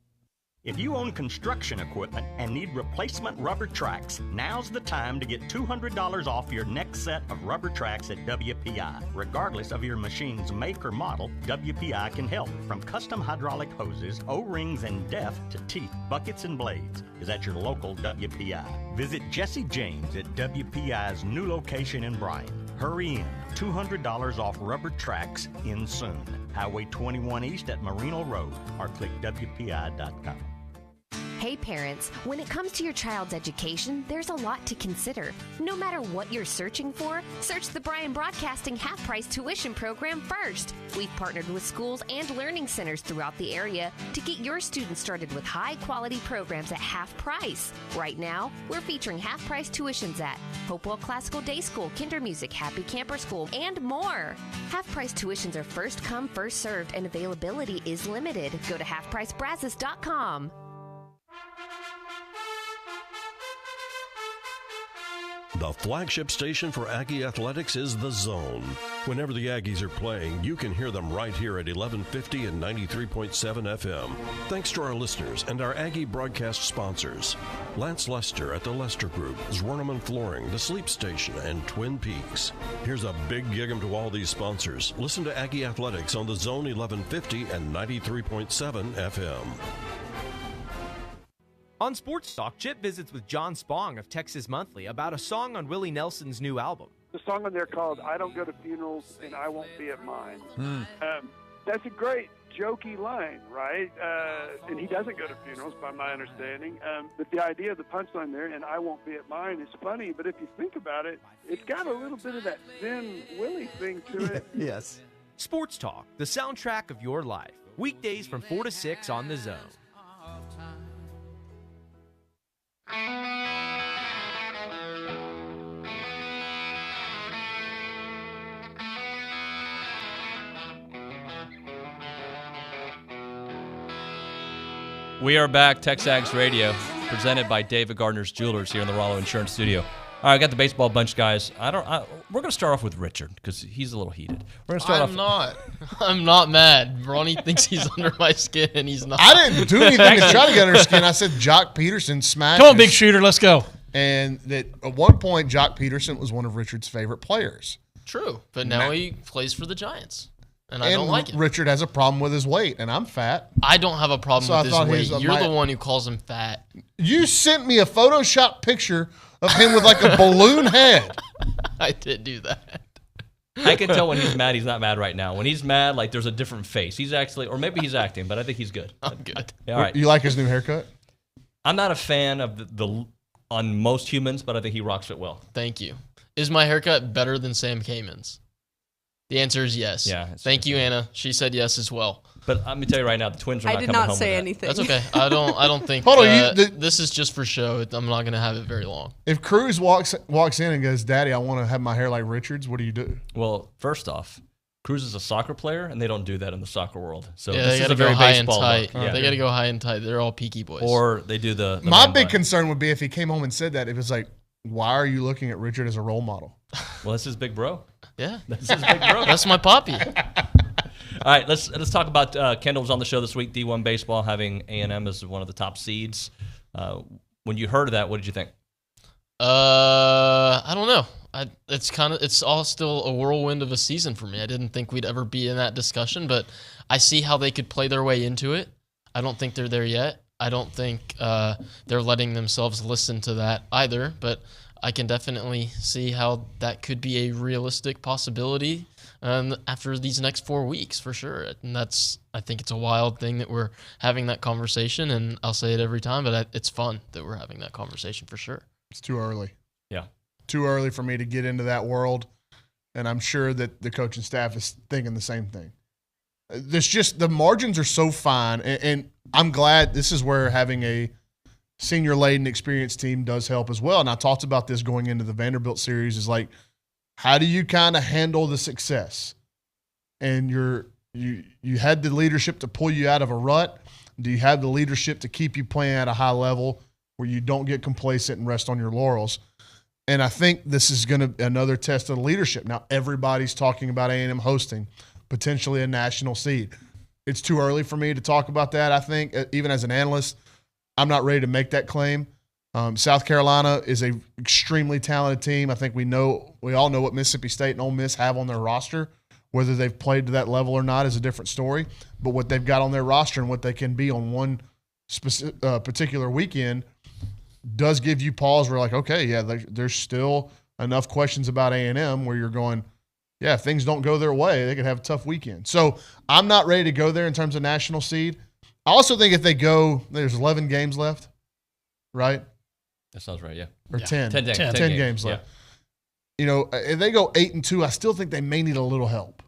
If you own construction equipment and need replacement rubber tracks, now's the time to get $200 off your next set of rubber tracks at WPI. Regardless of your machine's make or model, WPI can help. From custom hydraulic hoses, O-rings, and depth to teeth, buckets, and blades is at your local WPI. Visit Jesse James at WPI's new location in Bryan. Hurry in. $200 off rubber tracks in soon. Highway 21 East at Marino Road or click WPI.com. Hey parents, when it comes to your child's education, there's a lot to consider. No matter what you're searching for, search the Bryan Broadcasting half-price tuition program first. We've partnered with schools and learning centers throughout the area to get your students started with high-quality programs at half price. Right now, we're featuring half-price tuitions at Hopewell Classical Day School, Kinder Music, Happy Camper School, and more. Half-price tuitions are first come, first served, and availability is limited. Go to halfpricebrazos.com. The flagship station for Aggie Athletics is The Zone. Whenever the Aggies are playing, you can hear them right here at 1150 and 93.7 FM. Thanks to our listeners and our Aggie broadcast sponsors. Lance Lester at the Lester Group, Zwerneman Flooring, The Sleep Station, and Twin Peaks. Here's a big gig 'em to all these sponsors. Listen to Aggie Athletics on The Zone 1150 and 93.7 FM. On Sports Talk, Chip visits with John Spong of Texas Monthly about a song on Willie Nelson's new album. The song on there called I Don't Go to Funerals and I Won't Be at Mine. That's a great jokey line, right? And he doesn't go to funerals, by my understanding. But the idea of the punchline there, and I won't be at mine, is funny. But if you think about it, it's got a little bit of that Thin Willie thing to it. Yes. Sports Talk, the soundtrack of your life. Weekdays from 4 to 6 on The Zone. We are back, TexAgs Radio, presented by David Gardner's Jewelers here in the Rollo Insurance Studio. All right, I got the baseball bunch, guys. We're going to start off with Richard because he's a little heated. We're going to start off. I'm not mad. Ronnie thinks he's under my skin, and he's not. I didn't do anything to try to get under skin. I said Jock Peterson smashed. Come on, big shooter, let's go. And that at one point, Jock Peterson was one of Richard's favorite players. True, but now he plays for the Giants. And I don't like it. Richard has a problem with his weight, and I'm fat. I don't have a problem with his weight. You're the one who calls him fat. You sent me a Photoshop picture of him with like a balloon head. I did do that. I can tell when he's mad, he's not mad right now. When he's mad, like there's a different face. He's actually, or maybe he's acting, but I think he's good. I'm good. Yeah, all right. You like his new haircut? I'm not a fan of the on most humans, but I think he rocks it well. Thank you. Is my haircut better than Sam Kamen's? The answer is yes. Yeah. Thank you, Anna. She said yes as well. But let me tell you right now, the Twins are not coming home. I did not say with anything. That's okay. I don't think. Hold on, this is just for show. I'm not going to have it very long. If Cruz walks in and goes, "Daddy, I want to have my hair like Richard's," what do you do? Well, first off, Cruz is a soccer player, and they don't do that in the soccer world. So yeah, this they got to go high and tight. Yeah. They got to go high and tight. They're all peaky boys. Or they do the My big concern would be if he came home and said that. It was like, why are you looking at Richard as a role model? Well, that's his big bro. Yeah, that's his big bro. That's my poppy. All right, let's talk about Kendall was on the show this week. D1 baseball having A&M as one of the top seeds. When you heard of that, what did you think? I don't know. It's all still a whirlwind of a season for me. I didn't think we'd ever be in that discussion, but I see how they could play their way into it. I don't think they're there yet. I don't think they're letting themselves listen to that either, but I can definitely see how that could be a realistic possibility after these next 4 weeks for sure. And I think it's a wild thing that we're having that conversation, and I'll say it every time, but it's fun that we're having that conversation for sure. It's too early. Yeah. Too early for me to get into that world, and I'm sure that the coaching staff is thinking the same thing. The margins are so fine, and I'm glad this is where having a senior-laden experienced team does help as well. And I talked about this going into the Vanderbilt series is like, how do you kind of handle the success? And you had the leadership to pull you out of a rut. Do you have the leadership to keep you playing at a high level where you don't get complacent and rest on your laurels? And I think this is going to be another test of the leadership. Now, everybody's talking about A&M hosting potentially a national seed. It's too early for me to talk about that, I think. Even as an analyst, I'm not ready to make that claim. South Carolina is an extremely talented team. I think we all know what Mississippi State and Ole Miss have on their roster. Whether they've played to that level or not is a different story. But what they've got on their roster and what they can be on one particular weekend does give you pause. We're like, okay, yeah, there's still enough questions about A&M where you're going, yeah, if things don't go their way, they could have a tough weekend. So I'm not ready to go there in terms of national seed. I also think if they go, there's 11 games left, right? That sounds right, yeah. Or 10. 10 games left. Yeah. If they go 8-2, I still think they may need a little help.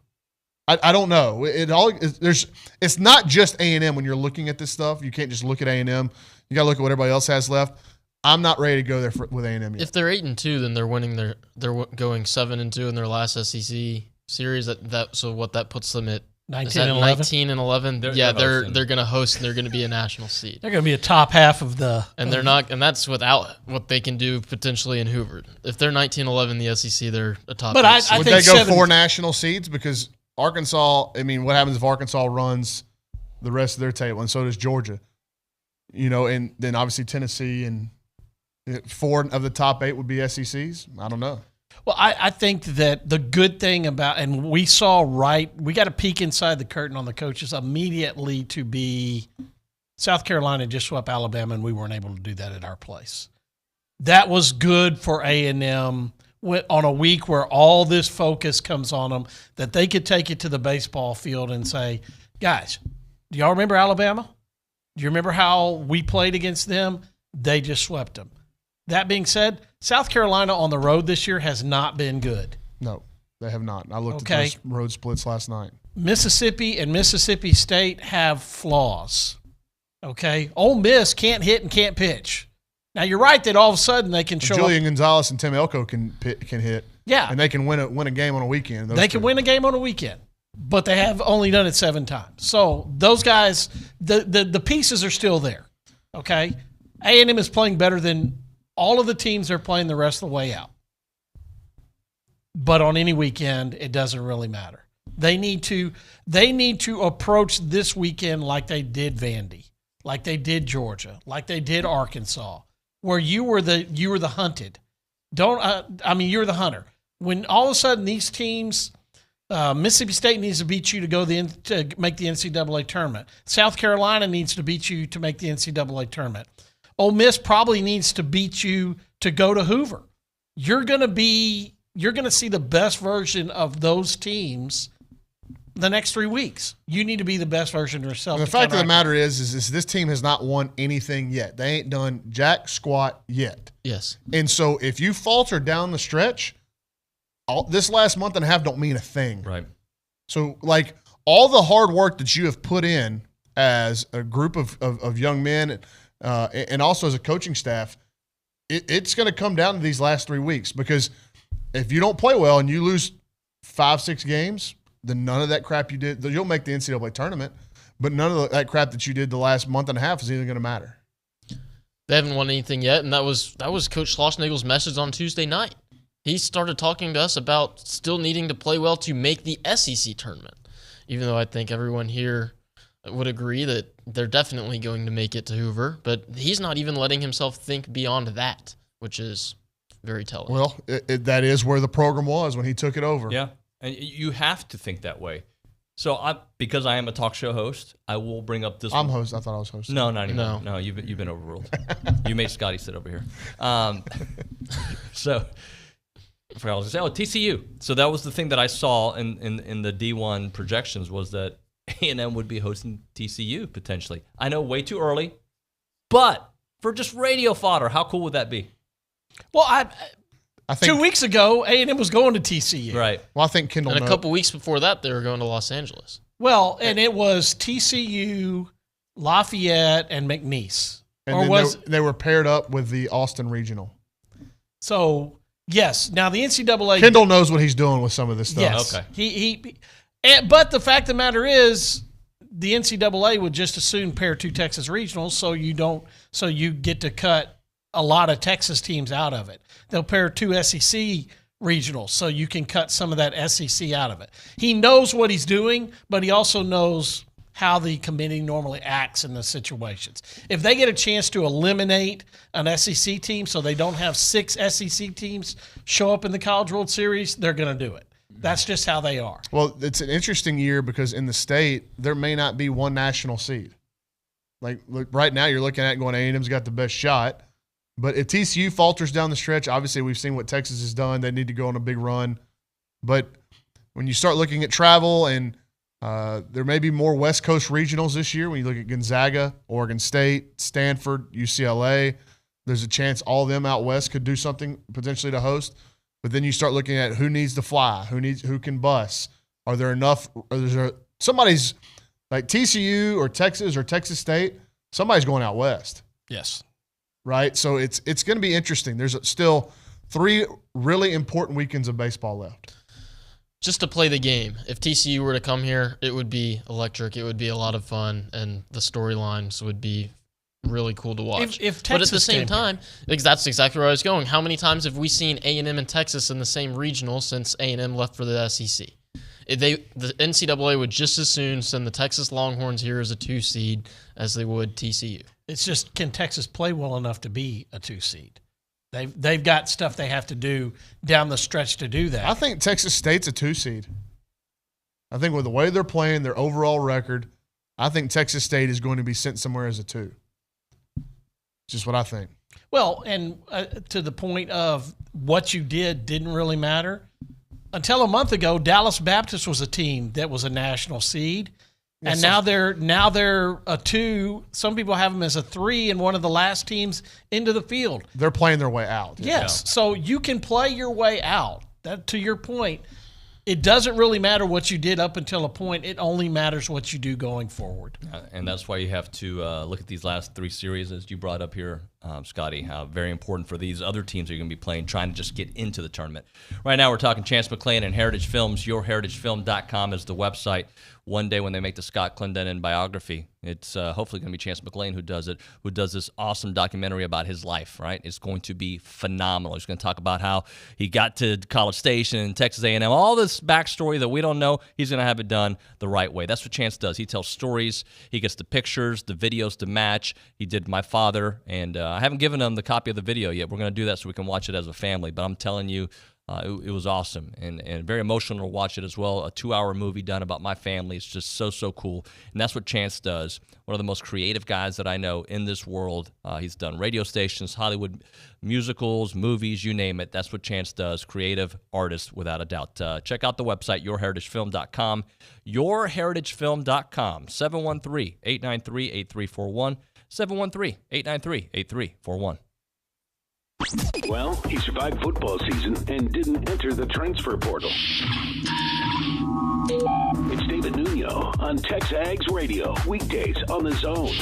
I don't know. It's not just A&M when you're looking at this stuff. You can't just look at A&M. You got to look at what everybody else has left. I'm not ready to go there with A&M yet. If they're 8-2, then they're winning they're going 7-2 in their last SEC series. So what that puts them at 19-11. Yeah, they're going to host and they're going to be a national seed. They're going to be a top half of the. And they're not, and that's without what they can do potentially in Hoover. If they're 19-11 in the SEC, they're a top. But I would think they go 4 national seeds? Because Arkansas. I mean, what happens if Arkansas runs the rest of their table, and so does Georgia? And then obviously Tennessee and 4 of the top 8 would be SECs. I don't know. Well, I think that the good thing about, and we got a peek inside the curtain on the coaches immediately to be South Carolina just swept Alabama, and we weren't able to do that at our place. That was good for A&M on a week where all this focus comes on them, that they could take it to the baseball field and say, guys, do y'all remember Alabama? Do you remember how we played against them? They just swept them. That being said, South Carolina on the road this year has not been good. No, they have not. I looked at those road splits last night. Mississippi and Mississippi State have flaws. Okay? Ole Miss can't hit and can't pitch. Now, you're right that all of a sudden they can show Julian Gonzalez and Tim Elko can hit. Yeah. And they can win a game on a weekend. They can win a game on a weekend, but they have only done it 7 times. So those guys, the pieces are still there. Okay? A&M is playing better than all of the teams are playing the rest of the way out. But on any weekend, it doesn't really matter. They need to approach this weekend like they did Vandy, like they did Georgia, like they did Arkansas, where you were the hunted. You were the hunter. When all of a sudden these teams, Mississippi State needs to beat you to make the NCAA tournament. South Carolina needs to beat you to make the NCAA tournament. Ole Miss probably needs to beat you to go to Hoover. You're going to see the best version of those teams the next 3 weeks. You need to be the best version of yourself. And the fact of the matter is this team has not won anything yet. They ain't done jack squat yet. Yes. And so if you falter down the stretch, this last month and a half don't mean a thing. Right. So, like, all the hard work that you have put in as a group of young men and also as a coaching staff, it's going to come down to these last 3 weeks, because if you don't play well and you lose 5-6 games, then none of that crap you did, you'll make the NCAA tournament, but none of that crap that you did the last month and a half is even going to matter. They haven't won anything yet, and that was Coach Schlossnagle's message on Tuesday night. He started talking to us about still needing to play well to make the SEC tournament, even though I think everyone here would agree that they're definitely going to make it to Hoover, but he's not even letting himself think beyond that, which is very telling. Well, that is where the program was when he took it over. Yeah, and you have to think that way. So because I am a talk show host, I will bring up this. I'm host. I thought I was hosting. No, not anymore. No, you've been overruled. You made Scotty sit over here. So I forgot what I was going to say. TCU. So that was the thing that I saw in the D1 projections was that A&M would be hosting TCU potentially. I know way too early, but for just radio fodder, how cool would that be? Well, I think 2 weeks ago, A&M was going to TCU. Right. Well, I think Kendall. And a couple weeks before that, they were going to Los Angeles. Well, and it was TCU, Lafayette, and McNeese. And they were paired up with the Austin Regional. So, yes. Now, the NCAA... Kendall knows what he's doing with some of this stuff. Yes. Okay. But the fact of the matter is, the NCAA would just as soon pair 2 Texas regionals, so you get to cut a lot of Texas teams out of it. They'll pair 2 SEC regionals, so you can cut some of that SEC out of it. He knows what he's doing, but he also knows how the committee normally acts in the situations. If they get a chance to eliminate an SEC team so they don't have 6 SEC teams show up in the College World Series, they're going to do it. That's just how they are. Well, it's an interesting year because in the state, there may not be one national seed. Like right now, you're looking at it going, A&M's got the best shot. But if TCU falters down the stretch, obviously we've seen what Texas has done. They need to go on a big run. But when you start looking at travel, and there may be more West Coast regionals this year, when you look at Gonzaga, Oregon State, Stanford, UCLA, there's a chance all of them out west could do something potentially to host. But then you start looking at who needs to fly, who can bus. Are there enough? Somebody's like TCU or Texas State, somebody's going out west. Yes. Right? So it's going to be interesting. There's still 3 really important weekends of baseball left. Just to play the game. If TCU were to come here, it would be electric. It would be a lot of fun, and the storylines would be really cool to watch. But at the same time, that's exactly where I was going. How many times have we seen A&M and Texas in the same regional since A&M left for the SEC? The NCAA would just as soon send the Texas Longhorns here as a 2 seed as they would TCU. It's just, can Texas play well enough to be a 2 seed? They've got stuff they have to do down the stretch to do that. I think Texas State's a 2 seed. I think with the way they're playing, their overall record, I think Texas State is going to be sent somewhere as a 2. Just what I think. Well, and to the point of what you didn't really matter. Until a month ago, Dallas Baptist was a team that was a national seed. And now they're a 2. Some people have them as a 3 and one of the last teams into the field. They're playing their way out. Yes. So you can play your way out. That, to your point, it doesn't really matter what you did up until a point. It only matters what you do going forward. And that's why you have to look at these last 3 series, as you brought up here, Scotty, how very important for these other teams that you're going to be playing, trying to just get into the tournament. Right now we're talking Chance McClain and Heritage Films. YourHeritageFilm.com is the website. One day when they make the Scott Clendenin biography, it's hopefully going to be Chance McClain who does it, who does this awesome documentary about his life, right? It's going to be phenomenal. He's going to talk about how he got to College Station, Texas A&M, all this backstory that we don't know. He's going to have it done the right way. That's what Chance does. He tells stories. He gets the pictures, the videos to match. He did My Father, and I haven't given him the copy of the video yet. We're going to do that so we can watch it as a family, but I'm telling you, it was awesome and very emotional to watch it as well. A 2-hour movie done about my family. It's just so cool. And that's what Chance does. One of the most creative guys that I know in this world. He's done radio stations, Hollywood musicals, movies, you name it. That's what Chance does. Creative artist, without a doubt. Check out the website, YourHeritageFilm.com. YourHeritageFilm.com. 713-893-8341. 713-893-8341. Well, he survived football season and didn't enter the transfer portal. It's David Nuño on TexAgs Radio, weekdays on The Zone.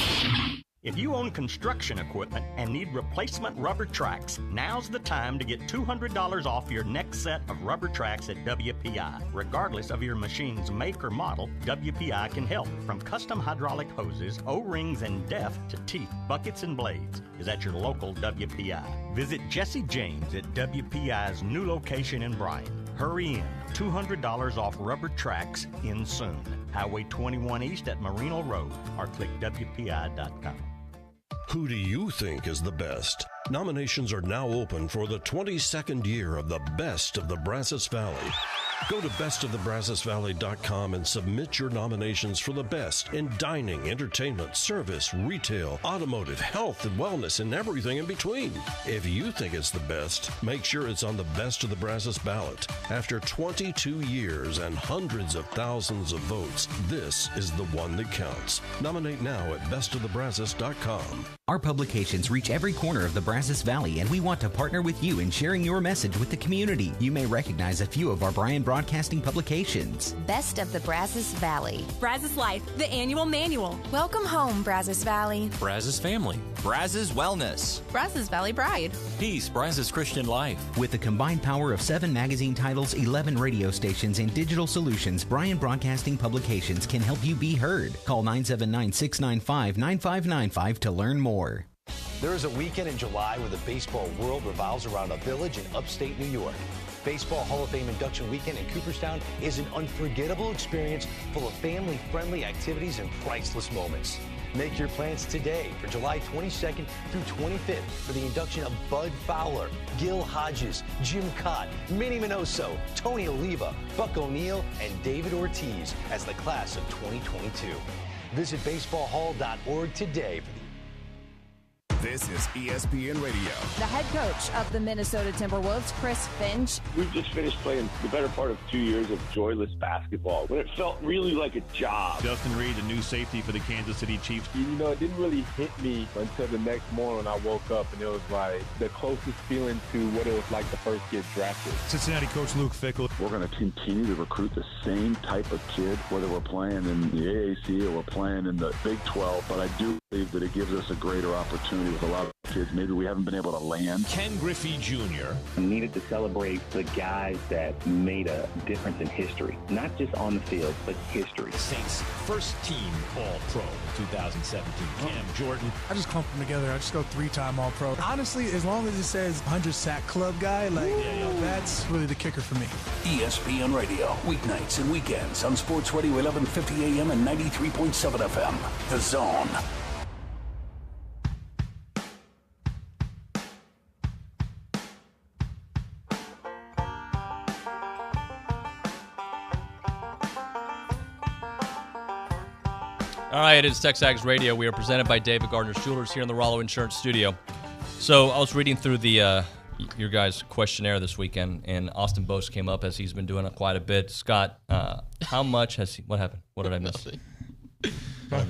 If you own construction equipment and need replacement rubber tracks, now's the time to get $200 off your next set of rubber tracks at WPI. Regardless of your machine's make or model, WPI can help. From custom hydraulic hoses, O-rings, and depth to teeth, buckets, and blades is at your local WPI. Visit Jesse James at WPI's new location in Bryan. Hurry in. $200 off rubber tracks in soon. Highway 21 East at Marino Road or click WPI.com. Who do you think is the best? Nominations are now open for the 22nd year of the Best of the Brazos Valley. Go to bestofthebrazosvalley.com and submit your nominations for the best in dining, entertainment, service, retail, automotive, health, and wellness, and everything in between. If you think it's the best, make sure it's on the Best of the Brazos ballot. After 22 years and hundreds of thousands of votes, this is the one that counts. Nominate now at bestofthebrazos.com. Our publications reach every corner of the Brazos Valley, and we want to partner with you in sharing your message with the community. You may recognize a few of our Bryan Broadcasting publications. Best of the Brazos Valley. Brazos Life, the annual manual. Welcome home, Brazos Valley. Brazos Family. Brazos Wellness. Brazos Valley Bride. Peace, Brazos Christian Life. With the combined power of 7 magazine titles, 11 radio stations, and digital solutions, Bryan Broadcasting Publications can help you be heard. Call 979-695-9595 to learn more. There is a weekend in July where the baseball world revolves around a village in upstate New York. Baseball Hall of Fame induction weekend in Cooperstown is an unforgettable experience full of family-friendly activities and priceless moments. Make your plans today for July 22nd through 25th for the induction of Bud Fowler, Gil Hodges, Jim Cott, Minnie Minoso, Tony Oliva, Buck O'Neill, and David Ortiz as the class of 2022. Visit baseballhall.org today for the This is ESPN Radio. The head coach of the Minnesota Timberwolves, Chris Finch. We've just finished playing the better part of 2 years of joyless basketball when it felt really like a job. Justin Reed, the new safety for the Kansas City Chiefs. You know, it didn't really hit me until the next morning when I woke up, and it was like the closest feeling to what it was like to first get drafted. Cincinnati coach Luke Fickell. We're going to continue to recruit the same type of kid, whether we're playing in the AAC or we're playing in the Big 12, but I do believe that it gives us a greater opportunity with a lot of kids maybe we haven't been able to land. Ken Griffey Jr. We needed to celebrate the guys that made a difference in history, not just on the field, but history. Saints first team All-Pro 2017. Cam Jordan. I just clump them together. I just go 3-time All-Pro. Honestly, as long as it says 100 sack club guy, that's really the kicker for me. ESPN Radio, weeknights and weekends on Sports Radio 1150 AM and 93.7 FM. The Zone. All right, it's TexAgs Radio. We are presented by David Gardner's Jewelers here in the Rollo Insurance Studio. So I was reading through the your guys' questionnaire this weekend, and Austin Bose came up as he's been doing it quite a bit. Scott, how much has he? What happened? What did I miss?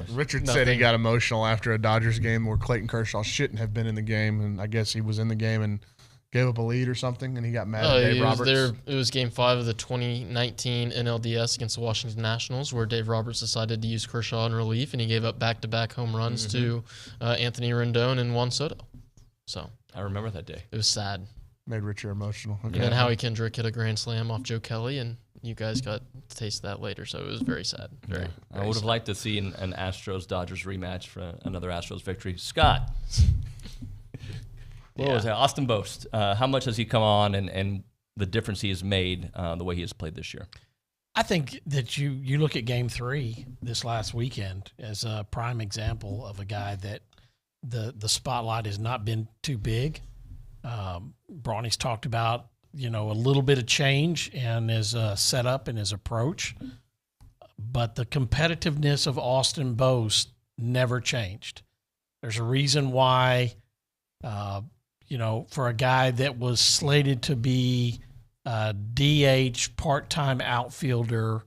Richard said he got emotional after a Dodgers game where Clayton Kershaw shouldn't have been in the game, and I guess he was in the game and gave up a lead or something, and he got mad at Dave Roberts. It was Game 5 of the 2019 NLDS against the Washington Nationals, where Dave Roberts decided to use Kershaw in relief, and he gave up back-to-back home runs to Anthony Rendon and Juan Soto. So I remember that day. It was sad. Made Richard emotional. Okay. And then Howie Kendrick hit a grand slam off Joe Kelly, and you guys got to taste that later, so it was very sad. Very I would have liked to see an Astros-Dodgers rematch for another Astros victory. Scott. What was that? Austin Bose. How much has he come on and the difference he has made the way he has played this year? I think that you look at Game 3 this last weekend as a prime example of a guy that the spotlight has not been too big. Brawny's talked about, a little bit of change in his setup and his approach, but the competitiveness of Austin Bose never changed. There's a reason why for a guy that was slated to be a DH part-time outfielder,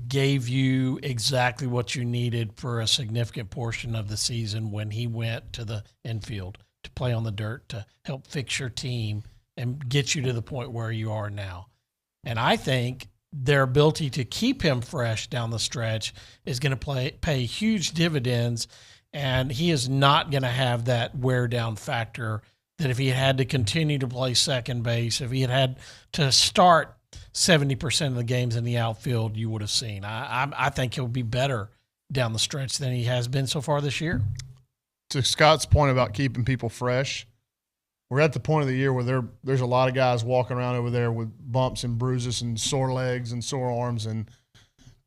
gave you exactly what you needed for a significant portion of the season when he went to the infield to play on the dirt, to help fix your team and get you to the point where you are now. And I think their ability to keep him fresh down the stretch is going to pay huge dividends. And he is not going to have that wear-down factor that if he had to continue to play second base, if he had to start 70% of the games in the outfield, you would have seen. I think he'll be better down the stretch than he has been so far this year. To Scott's point about keeping people fresh, we're at the point of the year where there's a lot of guys walking around over there with bumps and bruises and sore legs and sore arms. And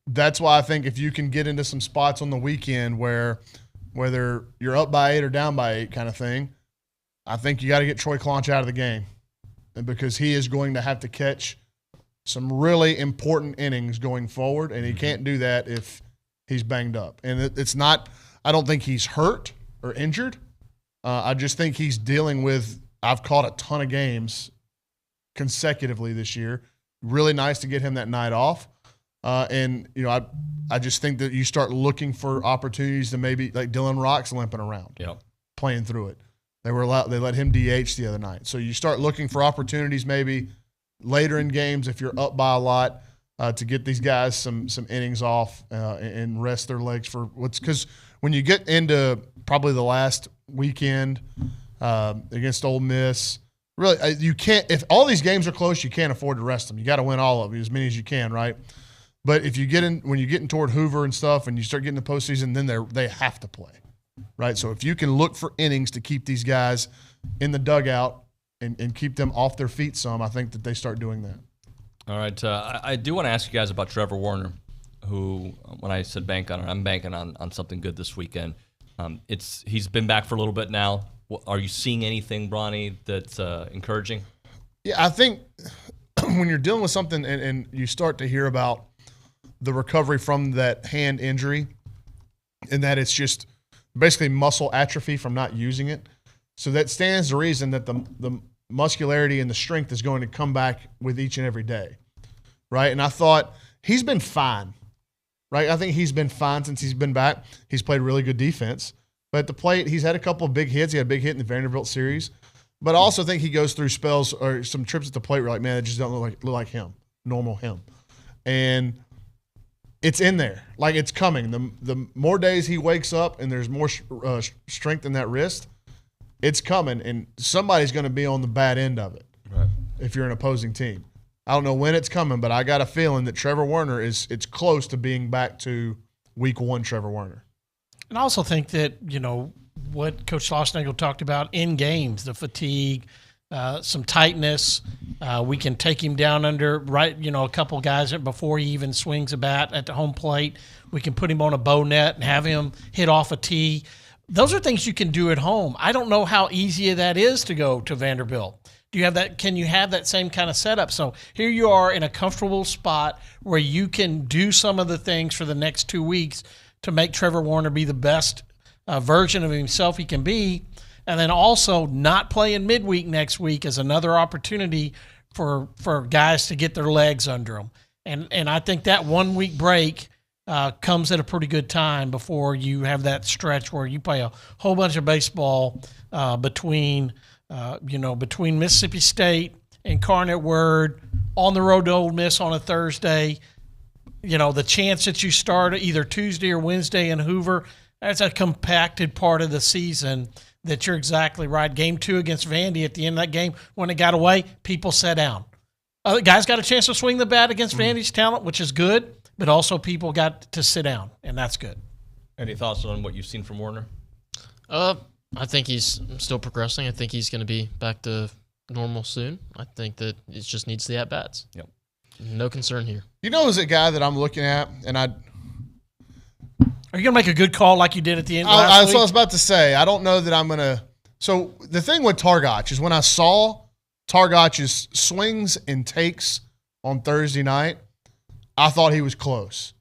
that's why I think if you can get into some spots on the weekend where – whether you're up by 8 or down by 8 kind of thing, I think you got to get Troy Claunch out of the game because he is going to have to catch some really important innings going forward, and he can't do that if he's banged up. And it's not – I don't think he's hurt or injured. I just think he's dealing with – I've caught a ton of games consecutively this year. Really nice to get him that night off. And, you know, I just think that you start looking for opportunities to maybe – like Dylan Rock's limping around, playing through it. They let him DH the other night. So you start looking for opportunities maybe – later in games, if you're up by a lot, to get these guys some innings off and rest their legs for what's because when you get into probably the last weekend against Ole Miss, really you can't. If all these games are close, you can't afford to rest them. You got to win all of them, as many as you can, right? But if you get in when you're getting toward Hoover and stuff, and you start getting the postseason, then they have to play, right? So if you can look for innings to keep these guys in the dugout. And keep them off their feet some, I think that they start doing that. All right. I do want to ask you guys about Trevor Warner, who, when I said bank on it, I'm banking on something good this weekend. He's been back for a little bit now. Are you seeing anything, Bronny, that's encouraging? Yeah, I think when you're dealing with something and you start to hear about the recovery from that hand injury and that it's just basically muscle atrophy from not using it, so that stands to reason that the muscularity and the strength is going to come back with each and every day, right? And I thought he's been fine, right? I think he's been fine since he's been back. He's played really good defense. But at the plate, he's had a couple of big hits. He had a big hit in the Vanderbilt series. But I also think he goes through spells or some trips at the plate where like, man, it just don't look like him, normal him. And it's in there. Like it's coming. The more days he wakes up and there's more strength in that wrist, it's coming, and somebody's going to be on the bad end of it if you're an opposing team. I don't know when it's coming, but I got a feeling that Trevor Warner it's close to being back to week one Trevor Warner. And I also think that, you know, what Coach Schlossnagle talked about in games, the fatigue, some tightness. We can take him down under, a couple guys before he even swings a bat at the home plate. We can put him on a bow net and have him hit off a tee. Those are things you can do at home. I don't know how easy that is to go to Vanderbilt. Do you have that? Can you have that same kind of setup? So here you are in a comfortable spot where you can do some of the things for the next 2 weeks to make Trevor Warner be the best version of himself he can be. And then also not playing midweek next week is another opportunity for guys to get their legs under them. And I think that 1 week break comes at a pretty good time before you have that stretch where you play a whole bunch of baseball between Mississippi State, Incarnate Word, on the road to Ole Miss on a Thursday. You know, the chance that you start either Tuesday or Wednesday in Hoover, that's a compacted part of the season that you're exactly right. Game 2 against Vandy, at the end of that game, when it got away, people sat down. Other guys got a chance to swing the bat against Vandy's talent, which is good, but also people got to sit down, and that's good. Any thoughts on what you've seen from Warner? I think he's still progressing. I think he's going to be back to normal soon. I think that it just needs the at-bats. Yep. No concern here. You know, as a guy that I'm looking at, and Are you going to make a good call like you did at the end last week? That's what I was about to say. I don't know that I'm going to – so the thing with Targac is when I saw Targac's swings and takes on Thursday night, I thought he was close,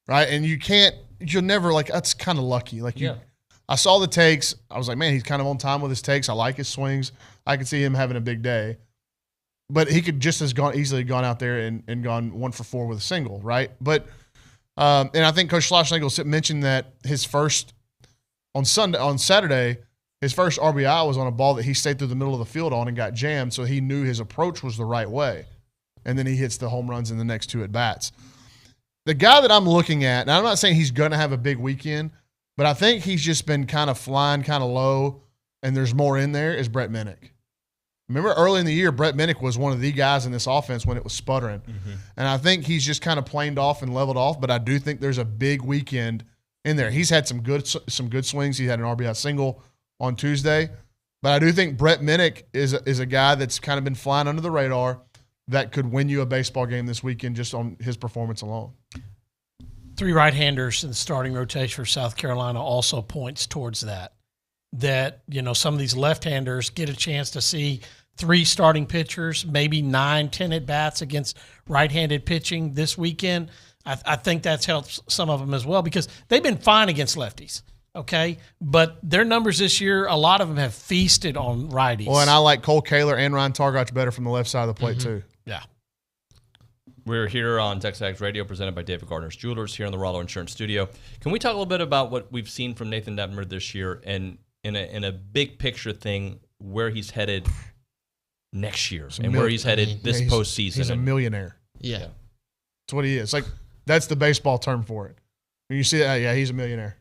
right? And you'll never – that's kind of lucky. I saw the takes. I was like, man, he's kind of on time with his takes. I like his swings. I could see him having a big day. But he could just as easily gone out there and gone 1 for 4 with a single, right? But and I think Coach Schlossnagle mentioned that his first on Saturday, his first RBI was on a ball that he stayed through the middle of the field on and got jammed, so he knew his approach was the right way. And then he hits the home runs in the next 2 at-bats. The guy that I'm looking at, and I'm not saying he's going to have a big weekend, but I think he's just been kind of flying kind of low, and there's more in there, is Brett Minnick. Remember early in the year, Brett Minnick was one of the guys in this offense when it was sputtering. Mm-hmm. And I think he's just kind of planed off and leveled off, but I do think there's a big weekend in there. He's had some good swings. He had an RBI single on Tuesday. But I do think Brett Minnick is a guy that's kind of been flying under the radar that could win you a baseball game this weekend just on his performance alone. 3 right-handers in the starting rotation for South Carolina also points towards that. that, some of these left-handers get a chance to see 3 starting pitchers, maybe 9-10 at-bats against right-handed pitching this weekend. I think that's helped some of them as well because they've been fine against lefties, okay? But their numbers this year, a lot of them have feasted on righties. Well, and I like Cole Kaler and Ryan Targach better from the left side of the plate too. Yeah. We're here on TexAgs Radio, presented by David Gardner's Jewelers here in the Rollo Insurance Studio. Can we talk a little bit about what we've seen from Nathan Detmer this year and in a big picture thing, where he's headed next year and where he's headed this postseason? He's a millionaire. Yeah. That's what he is. Like, that's the baseball term for it. When you see that, yeah, he's a millionaire.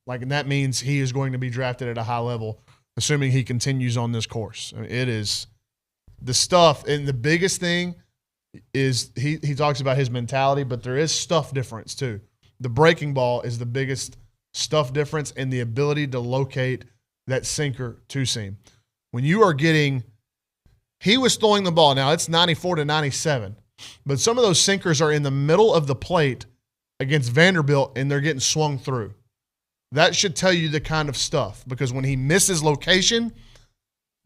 Like, and that means he is going to be drafted at a high level, assuming he continues on this course. I mean, it is the stuff, and the biggest thing is he talks about his mentality, but there is stuff difference too. The breaking ball is the biggest stuff difference, and the ability to locate that sinker to seam. When you are getting – he was throwing the ball. Now, it's 94 to 97. But some of those sinkers are in the middle of the plate against Vanderbilt, and they're getting swung through. That should tell you the kind of stuff, because when he misses location,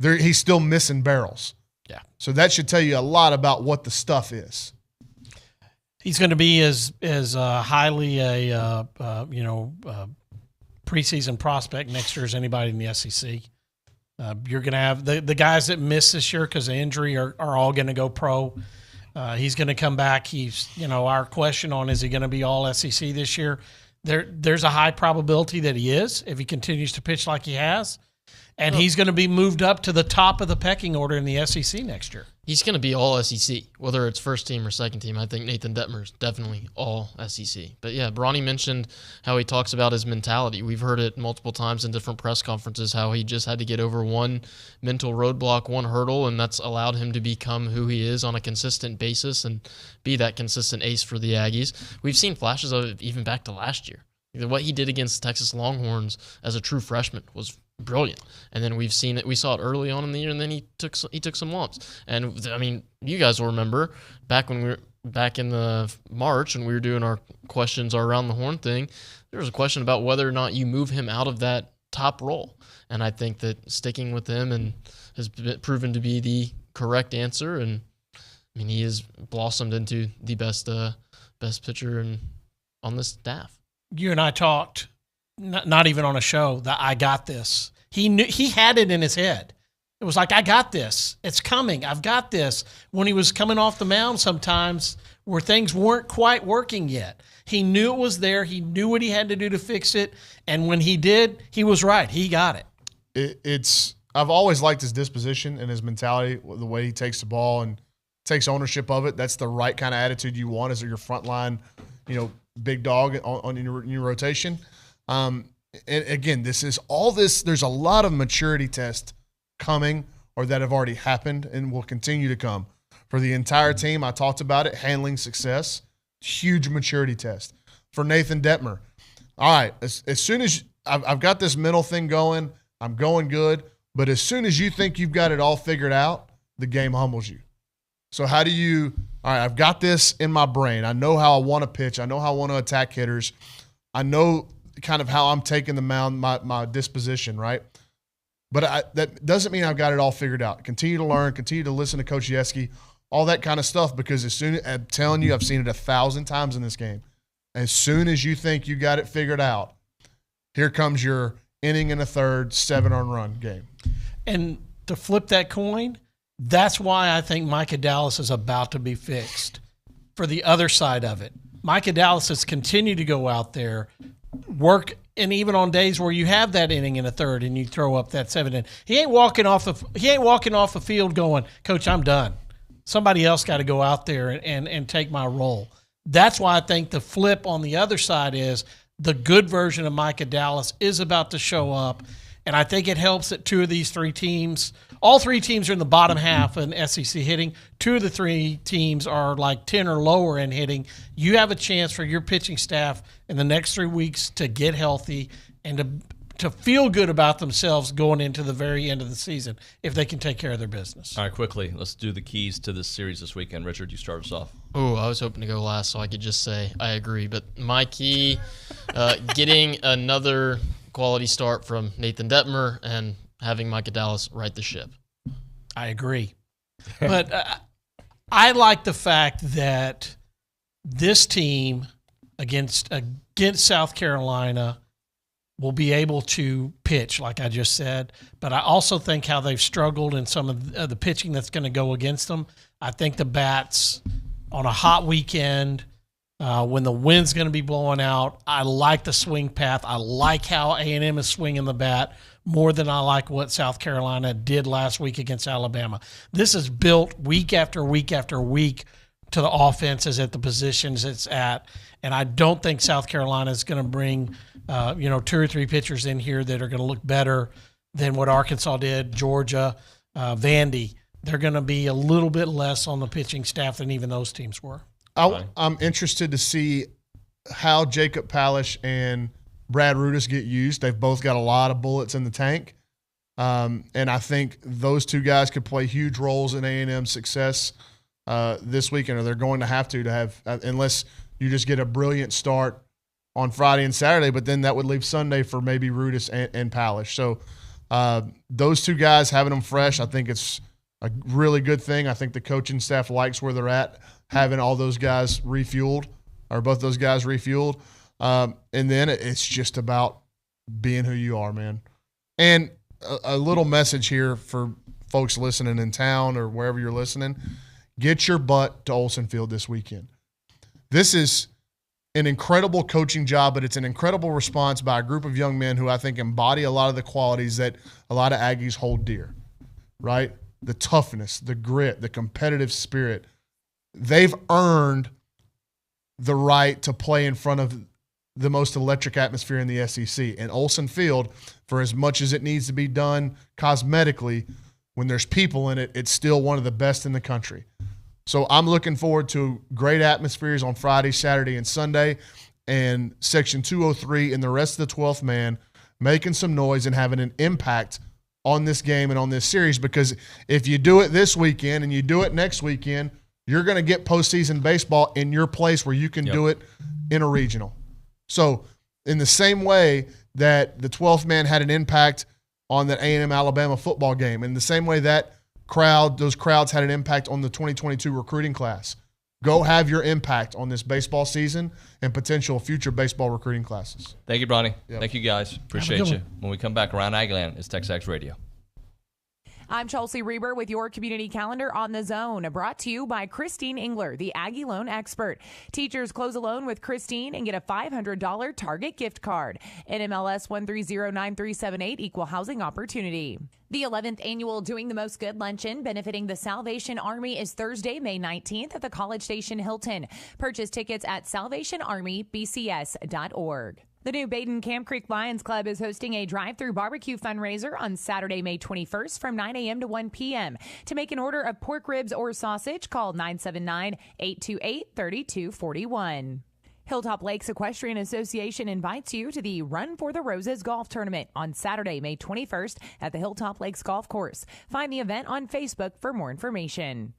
he's still missing barrels. Yeah. So that should tell you a lot about what the stuff is. He's going to be as highly a preseason prospect next year as anybody in the SEC. You're going to have the guys that missed this year because of injury are all going to go pro. He's going to come back. He's, our question on is he going to be all SEC this year? There's a high probability that he is if he continues to pitch like he has. And he's going to be moved up to the top of the pecking order in the SEC next year. He's going to be all SEC, whether it's first team or second team. I think Nathan Detmer's definitely all SEC. But yeah, Bronny mentioned how he talks about his mentality. We've heard it multiple times in different press conferences, how he just had to get over one mental roadblock, one hurdle, and that's allowed him to become who he is on a consistent basis and be that consistent ace for the Aggies. We've seen flashes of it even back to last year. What he did against the Texas Longhorns as a true freshman was brilliant. And then we saw it early on in the year, and then he took some lumps. And I mean, you guys will remember back in the March when we were doing our questions, our around the horn thing, there was a question about whether or not you move him out of that top role. And I think that sticking with him and has proven to be the correct answer. And I mean, he has blossomed into the best pitcher on this staff. You and I talked, not even on a show, that I got this. He had it in his head. It was like, I got this. It's coming. I've got this. When he was coming off the mound sometimes where things weren't quite working yet, he knew it was there. He knew what he had to do to fix it. And when he did, he was right. He got it. I've always liked his disposition and his mentality, the way he takes the ball and takes ownership of it. That's the right kind of attitude you want as your front line, big dog on your rotation. And again, there's a lot of maturity tests coming or that have already happened and will continue to come for the entire team. I talked about it, handling success, huge maturity test for Nathan Detmer. All right, as soon as I've got this mental thing going, I'm going good, but as soon as you think you've got it all figured out, the game humbles you. So how do you – all right, I've got this in my brain. I know how I want to pitch. I know how I want to attack hitters. I know kind of how I'm taking the mound, my disposition, right? But that doesn't mean I've got it all figured out. Continue to learn, continue to listen to Coach Yeski, all that kind of stuff, because I'm telling you, I've seen it 1,000 times in this game. As soon as you think you got it figured out, here comes your inning and a third, 7-earned run game. And to flip that coin, that's why I think Micah Dallas is about to be fixed for the other side of it. Micah Dallas has continued to go out there, work, and even on days where you have that inning and a third and you throw up that 7 he ain't walking off the field going, Coach, I'm done. Somebody else got to go out there and take my role. That's why I think the flip on the other side is the good version of Micah Dallas is about to show up. And I think it helps that two of these three teams, all three teams are in the bottom half in SEC hitting. Two of the three teams are like 10 or lower in hitting. You have a chance for your pitching staff in the next 3 weeks to get healthy and to feel good about themselves going into the very end of the season if they can take care of their business. All right, quickly, let's do the keys to this series this weekend. Richard, you start us off. Oh, I was hoping to go last so I could just say I agree. But my key, getting another quality start from Nathan Detmer and having Micah Dallas right the ship. I agree. But I like the fact that this team against South Carolina will be able to pitch, like I just said. But I also think how they've struggled in some of the pitching that's going to go against them. I think the bats on a hot weekend, when the wind's going to be blowing out, I like the swing path. I like how A&M is swinging the bat more than I like what South Carolina did last week against Alabama. This is built week after week after week to the offenses at the positions it's at. And I don't think South Carolina is going to bring, 2 or 3 pitchers in here that are going to look better than what Arkansas did, Georgia, Vandy. They're going to be a little bit less on the pitching staff than even those teams were. I'm interested to see how Jacob Palish and Brad Rudis get used. They've both got a lot of bullets in the tank. And I think those two guys could play huge roles in A&M's success this weekend, or they're going to have, unless you just get a brilliant start on Friday and Saturday, but then that would leave Sunday for maybe Rudis and Palish. So those two guys, having them fresh, I think it's a really good thing. I think the coaching staff likes where they're at, having all those guys refueled, or both those guys refueled. And then it's just about being who you are, man. And a little message here for folks listening in town or wherever you're listening. Get your butt to Olsen Field this weekend. This is an incredible coaching job, but it's an incredible response by a group of young men who I think embody a lot of the qualities that a lot of Aggies hold dear, right? The toughness, the grit, the competitive spirit. They've earned the right to play in front of the most electric atmosphere in the SEC. And Olsen Field, for as much as it needs to be done cosmetically, when there's people in it, it's still one of the best in the country. So I'm looking forward to great atmospheres on Friday, Saturday, and Sunday, and Section 203 and the rest of the 12th man making some noise and having an impact on this game and on this series, because if you do it this weekend and you do it next weekend, you're going to get postseason baseball in your place where you can do it in a regional. So in the same way that the 12th man had an impact on that A&M Alabama football game, in the same way that those crowds had an impact on the 2022 recruiting class, go have your impact on this baseball season and potential future baseball recruiting classes. Thank you, Bronny. Yep. Thank you, guys. Appreciate you. When we come back around Aggieland, it's TexAgs Radio. I'm Chelsea Reber with your community calendar on the Zone, brought to you by Christine Engler, the Aggie loan expert. Teachers close a loan with Christine and get a $500 Target gift card. NMLS 1309378, equal housing opportunity. The 11th annual Doing the Most Good Luncheon benefiting the Salvation Army is Thursday, May 19th at the College Station Hilton. Purchase tickets at salvationarmybcs.org. The new Baden Camp Creek Lions Club is hosting a drive-through barbecue fundraiser on Saturday, May 21st from 9 a.m. to 1 p.m. To make an order of pork ribs or sausage, call 979-828-3241. Hilltop Lakes Equestrian Association invites you to the Run for the Roses Golf Tournament on Saturday, May 21st at the Hilltop Lakes Golf Course. Find the event on Facebook for more information.